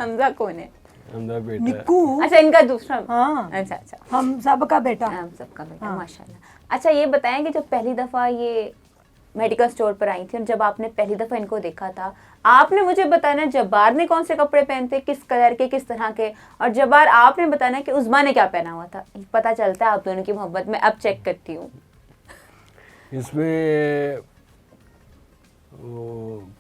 हमजा कौन है? हमजा बेटा। निक्कू। अच्छा, इनका दूसरा। हाँ, अच्छा, हम सबका बेटा। हम सबका बेटा, माशाल्लाह। अच्छा, ये बताएं कि जब पहली दफा ये मेडिकल स्टोर पर आई थी और जब आपने पहली दफा इनको देखा था, आपने मुझे बताना जब्बार ने कौन से कपड़े पहनते, किस कलर के, किस तरह के, और जब्बार आपने बताना कि उज़मा ने क्या पहना हुआ था। पता चलता है आप दोनों की मोहब्बत में। अब चेक करती हूँ। इसमें वो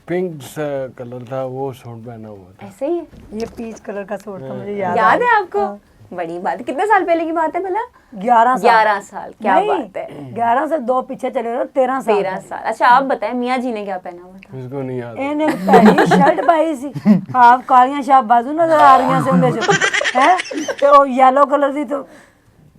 पिंक सा कलर था, वो सूट पहना हुआ था। ऐसे ही है? ये पीच कलर का सूट था, मुझे याद है आपको? बड़ी बात। कितने साल पहले की बात है भला? 11 साल। क्या बात है। 11 से 2 पीछे चले गए, 13 साल। अच्छा, आप बताएं मियाँ जी ने क्या पहना हुआ था? मुझको नहीं याद। ਇਹਨੇ ਪਹਿਲੀ ਸ਼ਰਟ ਪਾਈ ਸੀ, ਹਾਫ ਕਾਲੀਆਂ ਸ਼ਾਪ ਬਾਜ਼ੂ ਨਜ਼ਰ ਆ ਰਹੀਆਂ ਸੀ ਉਹਦੇ ਚ ਹੈ, ਤੇ ਉਹ ਯੈਲੋ ਕਲਰ ਦੀ ਤੇ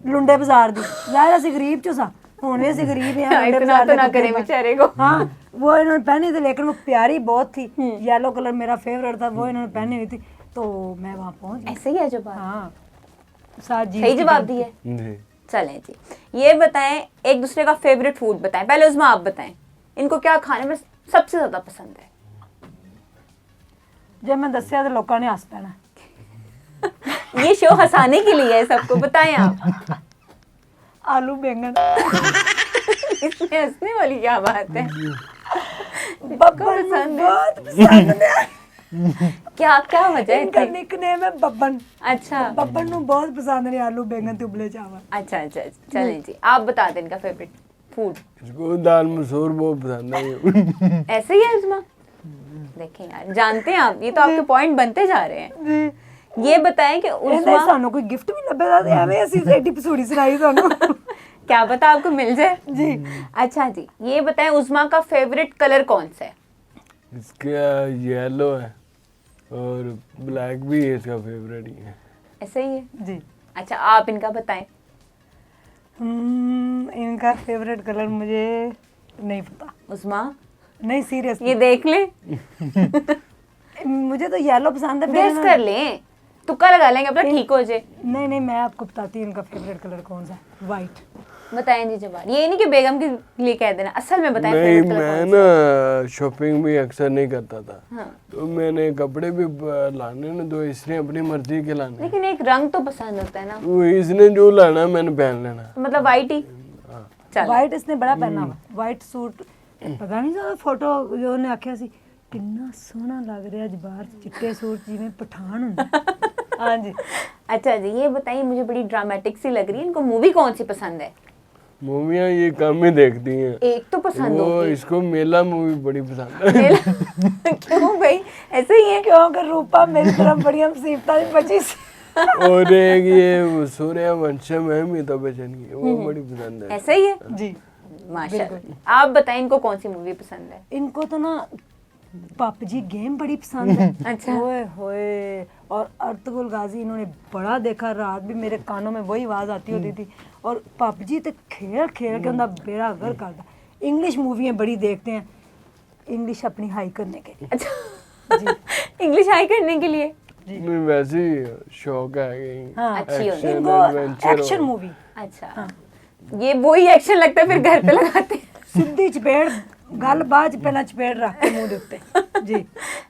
ਲੁੰਡੇ ਬਾਜ਼ਾਰ ਦੀ। ਯਾਰ ਅਸੀਂ ਗਰੀਬ ਚ ਸਾਂ, ਹੁਣ ਵੀ ਅਸੀਂ ਗਰੀਬ ਹੀ ਹਾਂ। लुंडे बाजार ना करे बेचारे को। हाँ, वो इन्होंने पहनी थी, लेकिन वो प्यारी बहुत थी। येलो कलर मेरा फेवरेट था, वो इन्होंने पहनी हुई थी, तो मैं वहाँ पहुँच गई। ऐसे ही है जो बात। हाँ, साथ जी सही जवाब दिए। चलें जी, ये बताएं एक दूसरे का फेवरेट फूड बताएं। पहले उज़मा आप बताएं, इनको क्या खाने में सबसे ज्यादा पसंद है? जब मैं दसिया तो लोगों ने हंस पैना। ये शो हंसाने के लिए है सबको, बताएं आप। आलू बैंगन। इसमें हंसने वाली क्या बात है? बब्बन बहुत पसंद है। क्या क्या वजह है? इनका निकनेम है बब्बन। अच्छा, बब्बन नु बहुत पसंद है आलू बैंगन ते उबले चावल। अच्छा, चलें जी, आप बता दें इनका फेवरेट फूड। इसको दाल मसूर बहुत पसंद है। ऐसे ही है उज़मा? देखें यार, जानते हैं आप, ये तो आपके पॉइंट बनते जा रहे हैं। ये बताएं कि उज़मा सानू कोई गिफ्ट भी लभेगा ते एवें असि एडी पसूड़ी सुनाई सानू। क्या पता आपको मिल जाए जी। अच्छा जी, ये बताएं उज़मा का फेवरेट कलर कौन सा है? इसका येलो है और ब्लैक भी है, इसका फेवरेट ही है। ऐसे ही है जी। अच्छा, आप इनका बताएं। इनका फेवरेट कलर मुझे नहीं पता। उज़मा नहीं, सीरियस, ये देख ले। मुझे तो येलो पसंद है। गेस कर लें, तुक्का लगा लेंगे अपना, ठीक हो जाए। नहीं, मैं आपको बताती हूँ इनका फेवरेट कलर कौन सा है। वाइट। बताएं जी जवाब। ये नहीं कि बेगम के लिए कह देना, असल में बताएं नहीं, फेवरेट कलर मैं कौन सा है? ना शॉपिंग भी अक्सर नहीं करता था। हाँ। तो मैंने कपड़े भी लाने ना, तो इसने अपनी मर्जी के लाने। लेकिन एक रंग तो पसंद होता है ना, तो इसने जो लाना मैंने पहन लेना। मतलब वाइट ही। चल, वाइट इसने बड़ा पहना हुआ, वाइट सूट। पता नहीं जो फोटो जो ने आख्या सी कितना सोहना लग रहा है बाहर चिट्टे सूट जिवें पठान हुंदा। हाँ जी। अच्छा जी, ये बताइए, मुझे बड़ी ड्रामेटिक सी लग रही है, इनको मूवी कौन सी पसंद है? मूवियाँ ये कम ही देखती हैं। एक तो पसंद वो होगी। इसको मेला मूवी बड़ी पसंद है। क्यों भाई, ऐसे ही है? क्योंकि रूपा मेरी तरफ बड़ी मुसीबतां दी बची सी। और एक ये सूर्यवंशम है अमिताभ बच्चन की, वो बड़ी पसंद है। ऐसा ही है जी माशाल्लाह। आप बताएं इनको कौन सी मूवी पसंद है? इनको तो ना पबजी गेम बड़ी पसंद है। अच्छा। ओए होए, और अर्तुगरुल गाजी इन्होंने बड़ा देखा, रात भी मेरे कानों में वही आवाज आती होती थी। और पबजी तो खेल खेल के उनका बेड़ा गर्क करता। इंग्लिश मूवियाँ बड़ी देखते हैं, इंग्लिश अपनी हाई करने के लिए। अच्छा इंग्लिश हाई करने के लिए? नहीं, वैसे ही शौक है कि हाँ, अच्छी होती action, इनको adventure एक्शन हो। मूवी अच्छा ये वही एक्शन लगता है फिर घर पे लगाते हैं। सिद्धी चपेड़ गल बाज पहला चपेड़ रख के मुंह दे उत्ते जी।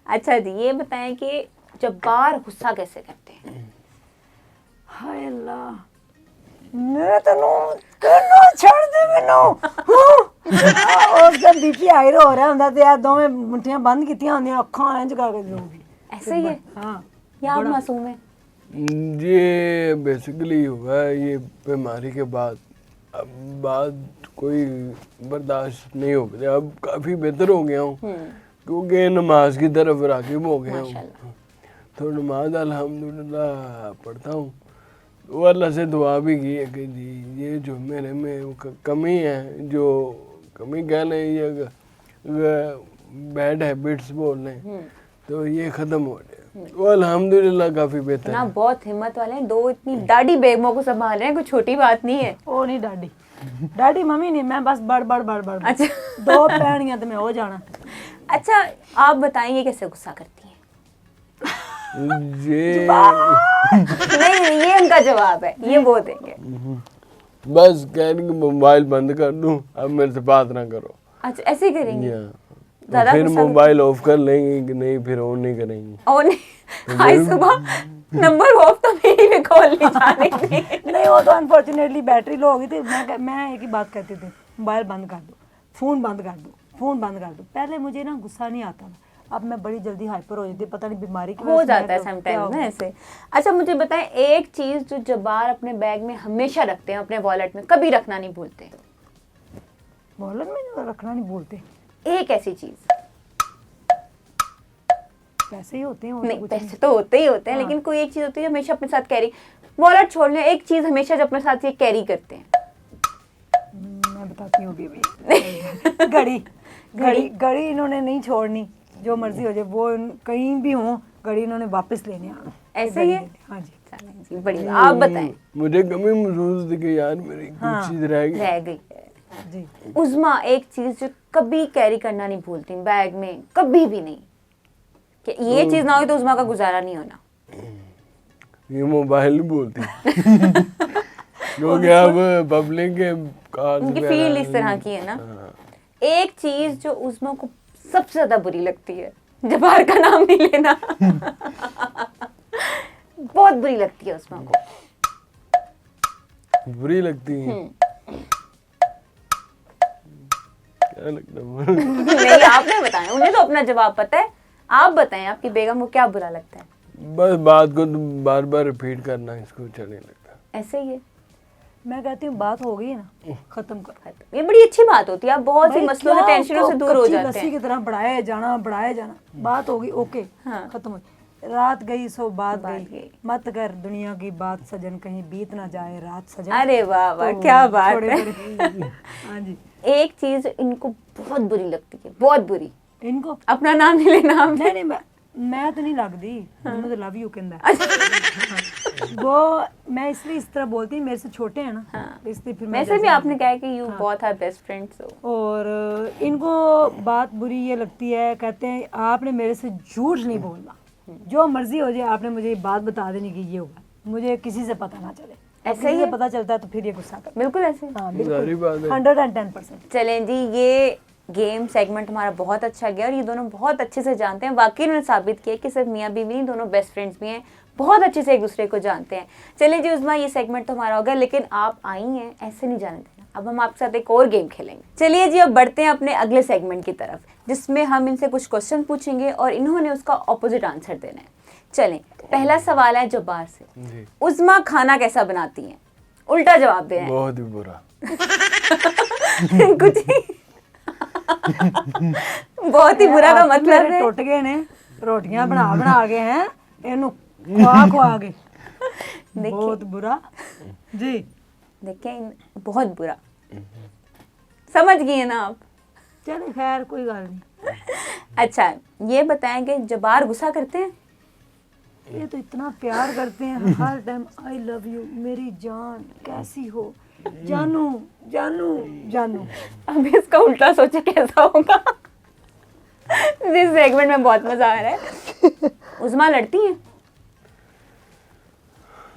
अच्छा जी ये बताएं कि जब्बार गुस्सा कैसे करते हैं? हाय अल्लाह मैं तैनू छड़ दे मैनू और जब बीपी हाई हो रहा ਹੁੰਦਾ ਤੇ ਆ ਦੋਵੇਂ ਮੁੱਠੀਆਂ ਬੰਦ ਕੀਤੀਆਂ ਹੁੰਦੀਆਂ ਅੱਖਾਂ ਇੰਜ ਕਰਕੇ ਜੂਗੀ। ऐसे ही है हाँ या आप मासूम है? ये बेसिकली हुआ है ये बीमारी के बाद। अब बाद कोई बर्दाश्त नहीं हो गया, अब काफ़ी बेहतर हो गया हूँ क्योंकि नमाज की तरफ राग़िब हो गया हूँ। तो नमाज अल्हम्दुलिल्लाह पढ़ता हूँ। वो अल्लाह से दुआ भी की है कि जी ये जो मेरे में वो कमी है, जो कमी कह लें या बैड हैबिट्स बोल लें, तो ये ख़त्म हो रहे हैं। वो अल्हम्दुलिल्लाह काफ़ी बेहतर ना है। बहुत हिम्मत वाले हैं, 2 इतनी दाढ़ी बेगमों को संभाल रहे हैं, कोई छोटी बात नहीं है। ਉਹ ਨਹੀਂ ਡਾਡੀ ਡਾਡੀ ਮੰਮੀ ਨਹੀਂ ਮੈਂ ਬਸ ਬੜ ਬੜ बड़ बड़ अच्छा दो पैणियां तो मैं हो जाना। अच्छा आप बताइए कैसे गुस्सा करती हैं? ये नहीं ये उनका जवाब है, ये वो देंगे। बस कहने कि मोबाइल बंद कर दूं, अब मेरे से बात ना करो। अच्छा ऐसे ही करेंगे? या ज़्यादा फिर गुस्सा मोबाइल ऑफ कर लेंगे कि नहीं, फिर ऑन नहीं करेंगे। और नहीं आज सुबह नंबर ऑफ तो मेरी भी कॉल नहीं जाने दी। नहीं वो तो अनफॉर्चुनेटली बैटरी लो हो गई थी। मैं एक ही बात कहती थी, मोबाइल बंद कर दो, फ़ोन बंद कर दो, फ़ोन बंद कर दो। पहले मुझे ना गुस्सा नहीं आता था, अब मैं बड़ी जल्दी हाइपर हो जाती, पता नहीं बीमारी की हो वजह से जाता है मैं तो क्या समटाइम्स हो ना गया। ऐसे। अच्छा मुझे बताएं एक चीज जो जब्बार अपने बैग में हमेशा रखते हैं, अपने वॉलेट में कभी रखना नहीं भूलते, वॉलेट में जो रखना नहीं बोलते, एक ऐसी चीज? पैसे ही होते हैं और तो नहीं कुछ पैसे तो होते ही होते हैं, हाँ। लेकिन कोई एक चीज होती है जो हमेशा अपने साथ कैरी, वॉलेट छोड़ लें, एक चीज हमेशा जो अपने साथ ये कैरी करते हैं। मैं बताती हूँ अभी घड़ी घड़ी घड़ी इन्होंने नहीं छोड़नी, जो मर्जी हो जाए वो कहीं भी हो घड़ी इन्होंने वापस लेने आना। ऐसे ही है? हाँ जी चलें जी बढ़िया, आप बताएं। मुझे कमी महसूस थी कि यार मेरी कुछ चीज रह गई। रह गई है जी। उज़मा, एक चीज जो कभी कैरी करना नहीं भूलती बैग में, कभी भी नहीं, कि ये चीज ना हो तो उज़मा का गुजारा नहीं होना। ये मोबाइल नहीं बोलती क्योंकि अब पब्लिक के कार्ड्स उनकी वगैरह फील इस तरह की है ना। हाँ। एक चीज जो उज़मा को सबसे ज्यादा बुरी लगती है, जबार का नाम नहीं लेना बहुत बुरी लगती है उज़मा को। बुरी लगती है क्या लगता है? नहीं आपने बताया, उन्हें तो अपना जवाब पता है, आप बताएं आपकी बेगम को क्या बुरा लगता है? बस बात को बार बार रिपीट करना इसको चलने लगता। ऐसे ही है, मैं कहती हूँ बात हो गई है ना, खत्म कर। ये बड़ी अच्छी बात होती है, आप बहुत सी भाई मसलों से क्या टेंशनों से उसको दूर हो कच्ची जाते लस्सी हैं। की तरह बढ़ाए जाना बात होगी ओके हाँ। खत्म हो। रात गई सो बात बात गई, गई। मत कर दुनिया की बात सजन, कहीं बीत ना जाए रात सजन। अरे वाह वाह तो क्या बात छोड़े है। परे। हाँ जी। एक चीज इनको बहुत बुरी लगती है, बहुत बुरी, इनको अपना नाम नहीं लेना आपने। नहीं नहीं मैं तो नहीं लगती, मैंने तो लव यू कहता है। वो मैं इसलिए इस तरह बोलती हूँ, मेरे से छोटे हैं ना, इसलिए फिर मैं वैसे भी जैसे- आपने कहा है कि यू बहुत आर बेस्ट फ्रेंड्स हो। और इनको बात बुरी ये लगती है, कहते हैं आपने मेरे से झूठ नहीं बोलना, जो मर्जी हो जाए आपने मुझे ये बात बता देनी कि ये हुआ, मुझे किसी से पता ना चले। ऐसे किसी ही से है? पता चलता है तो फिर ये गुस्सा करता बिल्कुल ऐसे। है। हाँ सारी बात बिल्कुल है। 110%। चलें जी, ये गेम सेगमेंट हमारा बहुत अच्छा गया और ये दोनों बहुत अच्छे से जानते हैं। वाकई उन्होंने साबित किया कि सिर्फ मियाँ बीवी नहीं, दोनों बेस्ट फ्रेंड्स भी हैं, बहुत अच्छे से एक दूसरे को जानते हैं। चलिए जी उज़मा, ये सेगमेंट तो हमारा हो गया, लेकिन आप आई हैं ऐसे नहीं जाने देना, अब हम आपके साथ एक और गेम खेलेंगे। चलिए जी अब बढ़ते हैं अपने अगले सेगमेंट की तरफ, जिसमें हम इनसे कुछ क्वेश्चन पूछेंगे और इन्होंने उसका ऑपोजिट आंसर देना है। चलें, पहला सवाल है जब्बार से। जी उज़मा खाना कैसा बनाती हैं? उल्टा जवाब दे रहे हैं। बहुत ही बुरा। कुछ ही बहुत ही बुरा का मतलब मेरे है टुट गए ने रोटियां बना के हैं इन्हों खुआ के बहुत बुरा जी। देखें बहुत बुरा, समझ गए ना आप। चले खैर कोई गल नहीं। अच्छा ये बताएं कि जबार गुस्सा करते हैं? ये तो इतना प्यार करते हैं हर टाइम, आई लव यू मेरी जान, कैसी हो जानू जानू जानू। अभी इसका उल्टा सोचे कैसा होगा। इस सेगमेंट में बहुत मजा आ रहा है। उस्मा लड़ती है?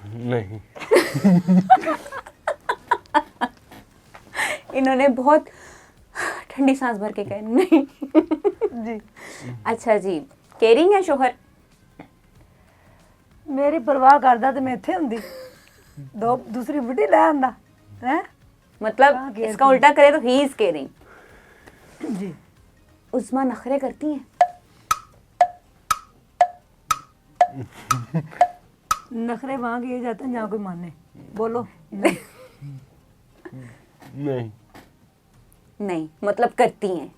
नहीं। इन्होंने बहुत ठंडी सांस भर के कहा नहीं। जी। अच्छा जी, केयरिंग है शोहर? मेरी परवाह करदा ते मैं इत्थे हुंदी, दो दूसरी बुढ़ी ले आंदा हैं। मतलब हाँ, care इसका उल्टा करे तो ही इज केयरिंग। जी। उस्मा नखरे करती हैं? नखरे वहाँ किए जाते हैं जहाँ कोई माने। बोलो। नहीं। नहीं मतलब करती हैं।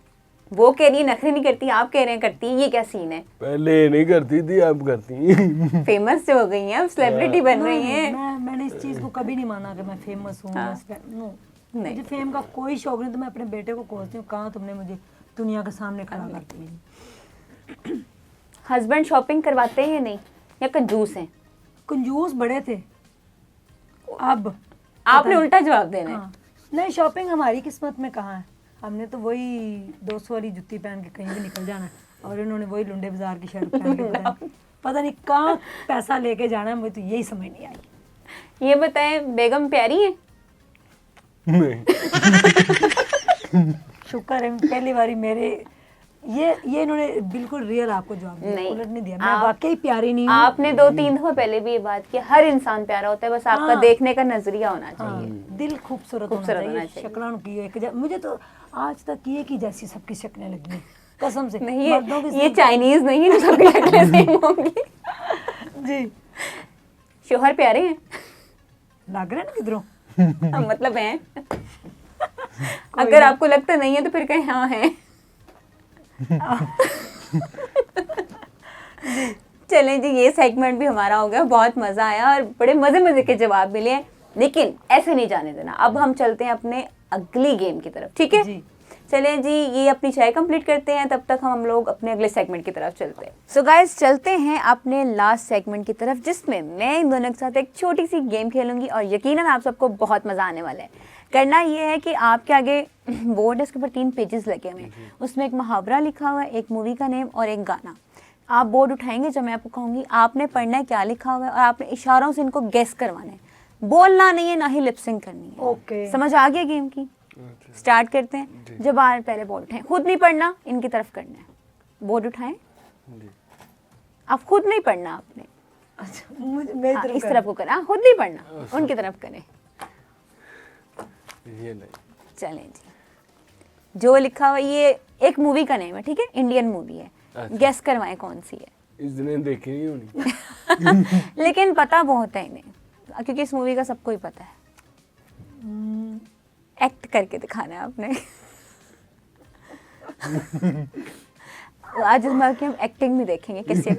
वो कह रही है नखरे नहीं करती, आप कह रहे हैं करती हैं, ये क्या सीन है? पहले नहीं करती थी, अब करती हैं। फेमस हो गई हैं, अब सेलिब्रिटी बन रही हैं। मैंने इस चीज़ को कभी नहीं माना कि मैं फेमस हूँ। नो, मुझे फेम का कोई शौक नहीं। तो मैं अपने बेटे को कोसती हूँ, कहाँ तुमने मुझे दुनिया के सामने खड़ा कर दिया। हस्बैंड शॉपिंग करवाते हैं या नहीं, या कंजूस हैं? कंजूस बड़े थे, अब आपने उल्टा जवाब देना है। हाँ। नहीं, शॉपिंग हमारी किस्मत में कहाँ है। हमने तो वही 200 वाली जुत्ती पहन के कहीं भी निकल जाना है, और इन्होंने वही लुंडे बाजार की शर्ट पहन के पता नहीं कहाँ पैसा लेके जाना है। मुझे तो यही समझ नहीं आई। ये बताएं बेगम प्यारी है? नहीं। शुक्र है पहली बारी मेरे ये इन्होंने बिल्कुल रियल आपको जवाब दिया, नहीं, उलट नहीं दिया। मैं वाकई प्यारी नहीं हूँ। आपने 2-3 दफा पहले भी ये बात की, हर इंसान प्यारा होता है, बस आपका हाँ। देखने का नजरिया होना चाहिए। हाँ, दिल खूबसूरत खूबसूरत होना होना चाहिए। शक्लां की एक मुझे तो आज तक ये की जैसी सबकी शक्लें लगी हैं, कसम से। नहीं मर्दों की ये चाइनीज नहीं है जो सबकी शक्लें सेम होंगी। जी। शोहर प्यारे हैं? लग रहे हैं ना किधरों। मतलब हैं। अगर आपको लगता नहीं है तो फिर कहें हाँ है। चलें जी, ये सेगमेंट भी हमारा हो गया, बहुत मजा आया और बड़े मजे मजे के जवाब मिले हैं, लेकिन ऐसे नहीं जाने देना। अब हम चलते हैं अपने अगली गेम की तरफ, ठीक है जी। चलें जी, ये अपनी चाय कंप्लीट करते हैं, तब तक हम लोग अपने अगले सेगमेंट की तरफ चलते हैं। सो गाइस चलते हैं अपने लास्ट सेगमेंट की तरफ, जिसमें मैं इन दोनों के साथ एक छोटी सी गेम खेलूंगी और यकीनन आप सबको बहुत मज़ा आने वाला है। करना ये है कि आपके आगे बोर्ड है, उसके ऊपर 3 पेजेस लगे हुए हैं, उसमें एक मुहावरा लिखा हुआ है, एक मूवी का नेम और एक गाना। आप बोर्ड उठाएंगे, जब मैं आपको कहूँगी आपने पढ़ना है क्या लिखा हुआ है, और आपने इशारों से इनको गेस करवाना है, बोलना नहीं है, ना ही लिपसिंग करनी है। ओके। समझ आ गया गेम की? स्टार्ट करते हैं। जब आप पहले बोर्ड उठाएं, खुद नहीं पढ़ना, इनकी तरफ करना है। बोर्ड उठाएं, आप खुद नहीं पढ़ना आपने। अच्छा, मुझे मेरी तरफ इस तरफ को करें, खुद नहीं पढ़ना, उनकी तरफ करें। ये नहीं। चलें जी, जो लिखा हुआ ये एक मूवी का नेम है, ठीक है, इंडियन मूवी है। अच्छा। गेस करवाएं कौन सी है। इसने देखी नहीं होनी। लेकिन पता बहुत है इन्हें, क्योंकि इस मूवी का सबको ही पता है। एक्ट करके दिखाना है आपने। आज इस बार की हम एक्टिंग भी देखेंगे किसी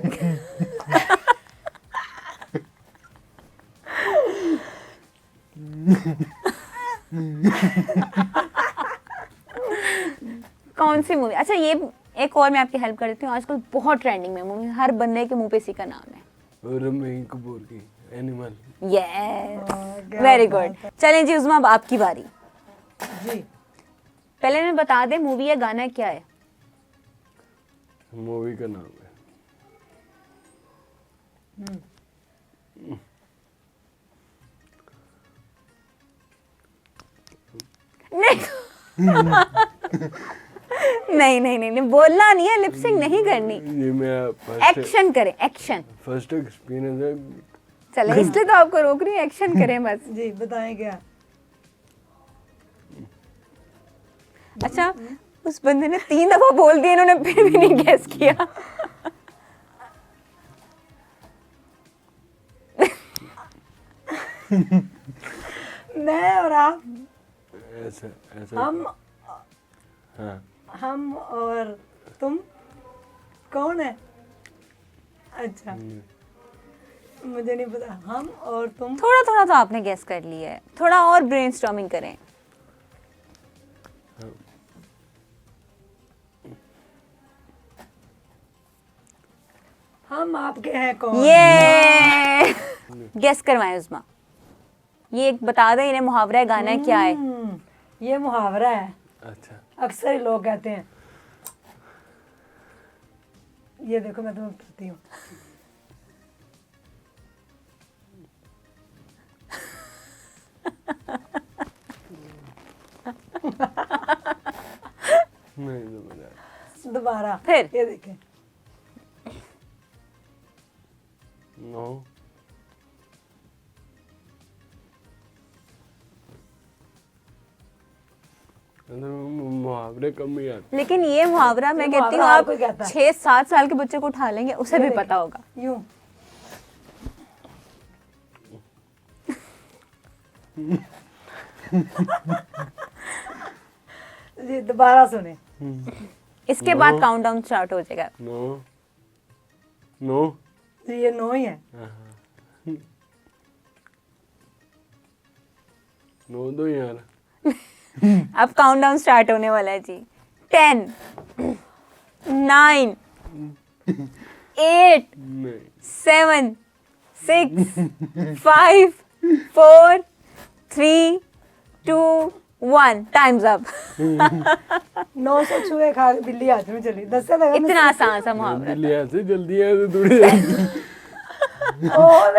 कौन सी मूवी? अच्छा ये एक और मैं आपकी हेल्प कर देती हूँ, आजकल बहुत ट्रेंडिंग में मूवी, हर बंदे के मुंह पे इसी का नाम है। रम्मी कपूर की एनिमल। Yes, very good. चलें जी उस्मा, अब आपकी बारी। जी। पहले मैं बता दें मूवी या गाना क्या है। मूवी का नाम है। नहीं नहीं नहीं नहीं, बोलना नहीं है, लिपसिंग नहीं करनी, ये मेरा एक्शन करें, एक्शन। फर्स्ट एक्सपीरियंस है। चलो इसलिए तो आपको रोक रही हूँ, एक्शन करें बस। जी बताएं क्या। अच्छा उस बंदे ने 3 दफा बोल दिया, इन्होंने फिर भी नहीं गैस किया। मैं और आप, ऐसा ऐसा। हाँ। हम और तुम कौन है? अच्छा, मुझे नहीं पता। हम और तुम। थोड़ा थोड़ा तो आपने गेस कर लिया है, थोड़ा और ब्रेनस्टॉर्मिंग करें। हम आपके हैं कौन? ये गेस करवाएं उस्मा, ये एक बता दे इन्हें मुहावरा है, गाना है, क्या है? ये मुहावरा है, अच्छा अक्सर ही लोग कहते हैं। ये देखो मैं तुम्हें बताती हूँ। नहीं तो बता। दोबारा फिर? ये देखें। नो मुहावरे कम ही आते। लेकिन ये मुहावरा मैं ये कहती हूँ मुहावरा हर आप कोई कहता है। 6-7 साल के बच्चे को उठा लेंगे, उसे भी देखें, पता होगा। यूं। जी दोबारा सुने। इसके बाद काउंटडाउन स्टार्ट हो जाएगा। नो नो जी ये नो ही है। नो दो यार। अब काउंटडाउन स्टार्ट होने वाला है जी। 10 9 8 नहीं 7 6 5 4 3 2 1 टाइम्स अप। 900 छुए खा के बिल्ली हाथ में चली। 10 से लगा। इतना आसान सा मुहावरा। जल्दी ऐसे जल्दी है तो थोड़ी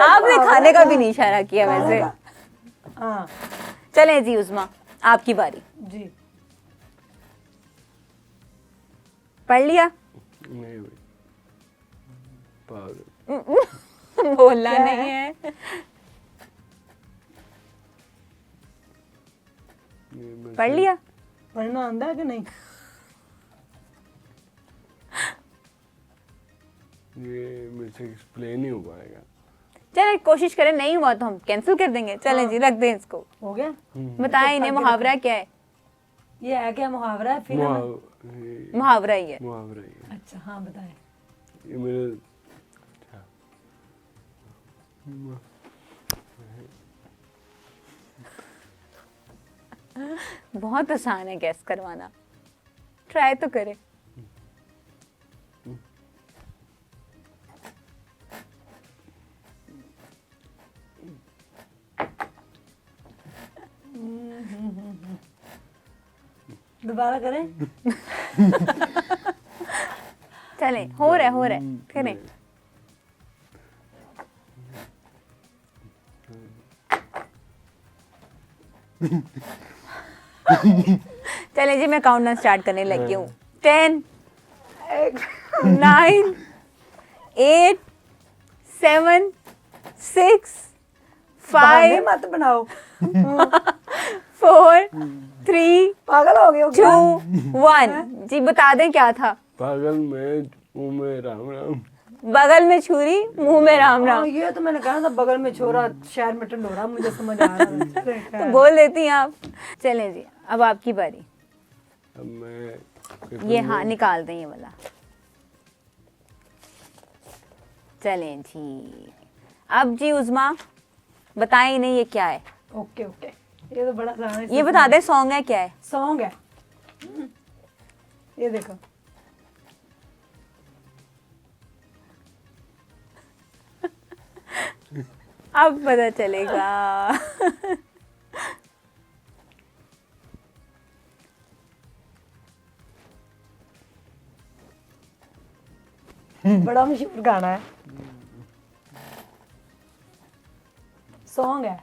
आपने खाने का भी नहीं इशारा किया वैसे। हाँ चलें जी उस्मा, आपकी बारी। जी। पढ़ लिया? नहीं भाई पागल। बोलना क्या नहीं है। पढ़ लिया? पढ़ना आंदा है कि नहीं? ये मेरे से एक्सप्लेन ही हो पाएगा। चले कोशिश करें, नहीं हुआ तो हम कैंसिल कर देंगे। चलें जी, रख दें इसको। हो गया? बताएं इन्हें मुहावरा क्या है? ये है क्या मुहावरा है फिल्म? मुहावरा ही है। मुहावरा ही है। अच्छा हाँ बताएं। ये मेरे अच्छा। बहुत आसान है गैस करवाना, ट्राई तो करें। दोबारा करें? चलें, हो रहा है करें। चलें जी, मैं काउंटडाउन स्टार्ट करने लगी हूँ। 10 9 8 7 6 बहाने 5 मत बनाओ। 4 3 पागल हो गए हो 2 क्या? 1 जी बता दें क्या था? पागल में मुंह में राम राम। बगल में छुरी मुंह में राम हाँ, राम। ये तो मैंने कहा था बगल में छोरा शहर में टंडोरा, मुझे समझ आ रहा है। तो बोल देती हैं आप। चलें जी, अब आपकी बारी। अब मैं ये हाँ निकाल दें ये वाला। चलें जी, अब जी उज़मा बताएं इन्हें ये क्या है? ओके ओके, ये तो बड़ा आसान है। ये बता दें सॉन्ग है क्या है? सॉन्ग है। ये देखो। अब पता चलेगा। बड़ा मशहूर गाना है, सॉन्ग है।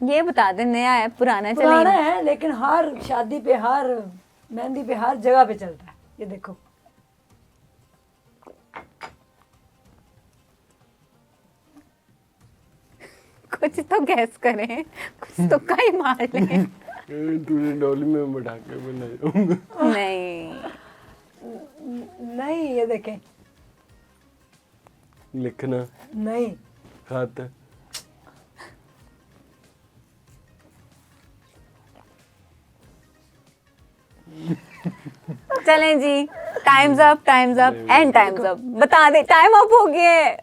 ये बता दें नया है पुराना है? पुराना चलें है लेकिन हर शादी पे, हर मेहंदी पे, हर जगह पे चलता है। ये देखो। कुछ तो गैस करें, कुछ तो कहीं मार लें। तूने डोली में बैठा के मैं ले जाऊंगा। नहीं नहीं, ये देखें। लिखना नहीं, खत। चलें जी, time's up and time's up. बता दे टाइम अप हो गया है।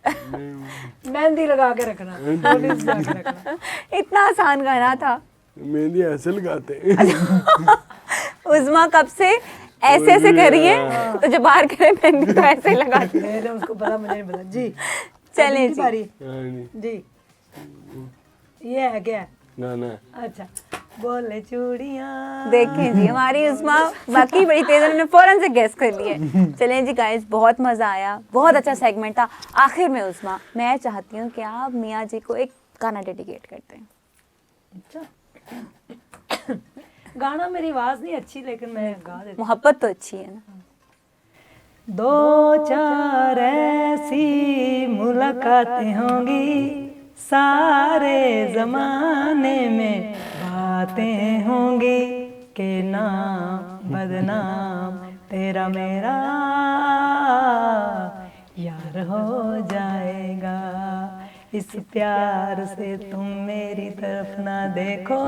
मैं मेहंदी लगा के रखना, नोटिस लगा के रखना। इतना आसान गाना था। मेहंदी ऐसे लगाते हैं। उज़्मा कब से ऐसे ऐसे कर रही है, तो जब बाहर करे मेहंदी तो ऐसे ही लगाती है। मेरे उसको पता, मुझे नहीं पता जी। चलें अभी की जी। बारी हाँ जी, जी। ये है क्या? गाना अच्छा, बोले चूड़ियाँ। देखें जी हमारी उस्मा बाकी बड़ी तेज है, उन्होंने फौरन से गेस कर लिया। चलें जी गाइस, बहुत मज़ा आया, बहुत अच्छा सेगमेंट था। आखिर में उस्मा, मैं चाहती हूँ कि आप मियाँ जी को एक गाना डेडिकेट करते हैं। अच्छा, गाना मेरी आवाज़ नहीं अच्छी, लेकिन मैं गा देती मोहब्बत तो अच्छी है ना। हूँ। दो चार ऐसी मुलाकातें होंगी, सारे जमाने में बातें होंगी, के नाम बदनाम तेरा मेरा यार हो जाएगा। इस प्यार से तुम मेरी तरफ ना देखो,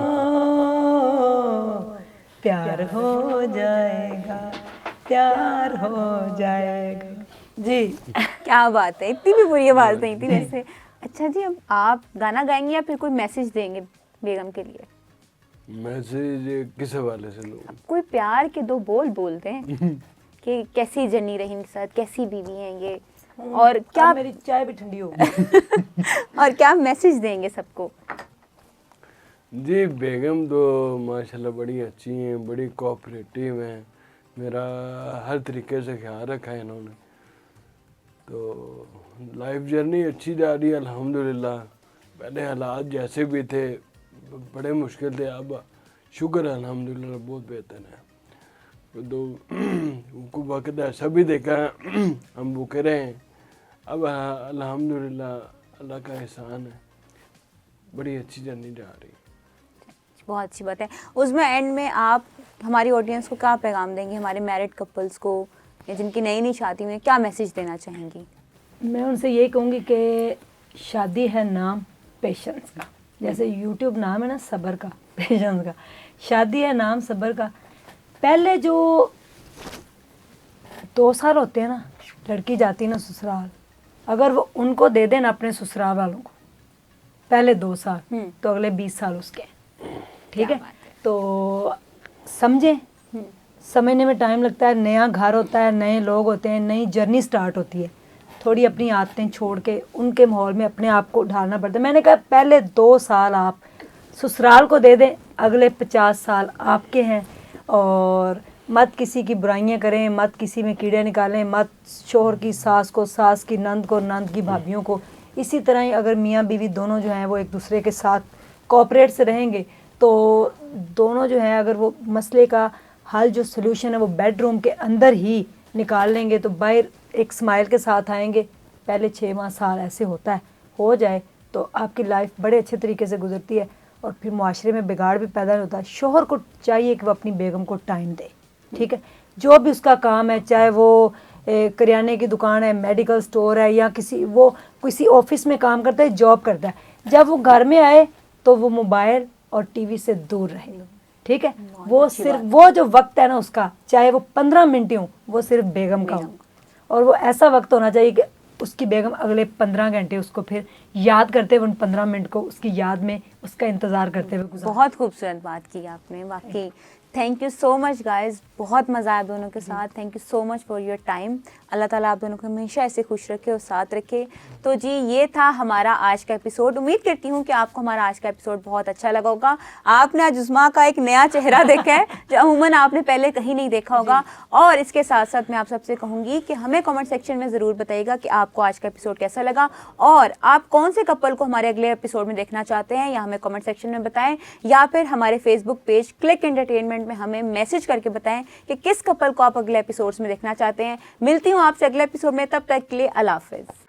प्यार हो जाएगा, प्यार हो जाएगा जी। क्या बात है, इतनी भी बुरी आवाज़ नहीं थी वैसे। अच्छा जी, अब आप गाना गाएंगे या फिर कोई मैसेज देंगे बेगम के लिए? मैसेज किस हवाले से लूँ? कोई प्यार के दो बोल बोलते हैं कि कैसी जर्नी रही इनके साथ, कैसी बीवी हैं ये, और क्या अब मेरी चाय भी ठंडी हो गई। और क्या मैसेज देंगे सबको? जी, बेगम तो माशाल्लाह बड़ी अच्छी हैं, बड़ी कोऑपरेटिव हैं, मेरा हर तरीके से ख्याल रखा है इन्होंने। तो लाइफ जर्नी अच्छी जा रही है अल्हम्दुलिल्लाह। पहले हालात जैसे भी थे बड़े मुश्किल थे, अब शुक्र है अल्हम्दुलिल्लाह बहुत बेहतर है। तो उनको वक्त ऐसा भी देखा है हम भूखे रहे हैं, अब अल्हम्दुलिल्लाह अल्लाह का एहसान है, बड़ी अच्छी जर्नी जा रही है। बहुत अच्छी बात है। उसमें एंड में आप हमारी ऑडियंस को क्या पैगाम देंगे, हमारे मैरिड कपल्स को या जिनकी नई नई शादी हुई है, क्या मैसेज देना चाहेंगी? मैं उनसे यही कहूँगी कि शादी है नाम पेशेंस का, जैसे यूट्यूब नाम है ना सब्र का, पेशेंस का, शादी है नाम सब्र का। पहले जो 2 साल होते हैं ना, लड़की जाती है ना ससुराल, अगर वो उनको दे देना अपने ससुराल वालों को पहले 2 साल, तो अगले 20 साल उसके, ठीक है? तो समझें, समझने में टाइम लगता है, नया घर होता है, नए लोग होते हैं, नई जर्नी स्टार्ट होती है, थोड़ी अपनी आदतें छोड़ के उनके माहौल में अपने आप को ढालना पड़ता है। मैंने कहा पहले 2 साल आप ससुराल को दे दें, अगले 50 साल आपके हैं। और मत किसी की बुराइयां करें, मत किसी में कीड़े निकालें, मत शोहर की सास को, सास की नंद को, नंद की भाभीयों को। इसी तरह ही अगर मियाँ बीवी दोनों जो हैं वो एक दूसरे के साथ कोऑपरेट से रहेंगे, तो दोनों जो हैं अगर वो मसले का हल जो सलूशन है वो बेडरूम के अंदर ही निकाल लेंगे, तो बाहर एक स्माइल के साथ आएंगे। पहले 6 माह साल ऐसे होता है, हो जाए तो आपकी लाइफ बड़े अच्छे तरीके से गुजरती है, और फिर मुआशरे में बिगाड़ भी पैदा नहीं होता। शोहर को चाहिए कि वो अपनी बेगम को टाइम दे, ठीक है? जो भी उसका काम है, चाहे वो करियाने की दुकान है, मेडिकल स्टोर है, या किसी ऑफिस में काम करता है, जॉब करता है, जब वो घर में आए तो वो मोबाइल और टीवी से दूर रहे, ठीक है? वो सिर्फ वो जो वक्त है ना उसका, चाहे वो 15 मिनट ही हो, वो सिर्फ बेगम का हो, और वो ऐसा वक्त होना चाहिए कि उसकी बेगम अगले 15 घंटे उसको फिर याद करते हुए, उन 15 मिनट को उसकी याद में उसका इंतज़ार करते हुए गुजारें। बहुत खूबसूरत बात की आपने, वाकई। Thank you so much guys, बहुत मज़ा आया आप दोनों के साथ। Thank you so much for your time. अल्लाह ताला आप दोनों को हमेशा ऐसे खुश रखे और साथ रखे। तो जी ये था हमारा आज का एपिसोड। उम्मीद करती हूँ कि आपको हमारा आज का एपिसोड बहुत अच्छा लगा होगा। आपने आज उस्मा का एक नया चेहरा देखा है जो अमूमन आपने पहले कहीं नहीं देखा होगा। और इसके साथ साथ मैं आप सबसे कहूँगी कि हमें कमेंट सेक्शन में ज़रूर बताइएगा कि आपको आज का एपिसोड कैसा लगा, और आप कौन से कपल को हमारे अगले एपिसोड में देखना चाहते हैं, या हमें कमेंट सेक्शन में बताएं, या फिर हमारे फेसबुक पेज क्लिक एंटरटेनमेंट में हमें मैसेज करके बताएं कि किस कपल को आप अगले एपिसोड्स में देखना चाहते हैं। मिलती हूँ आपसे अगले एपिसोड में, तब तक के लिए अल्लाह हाफिज़।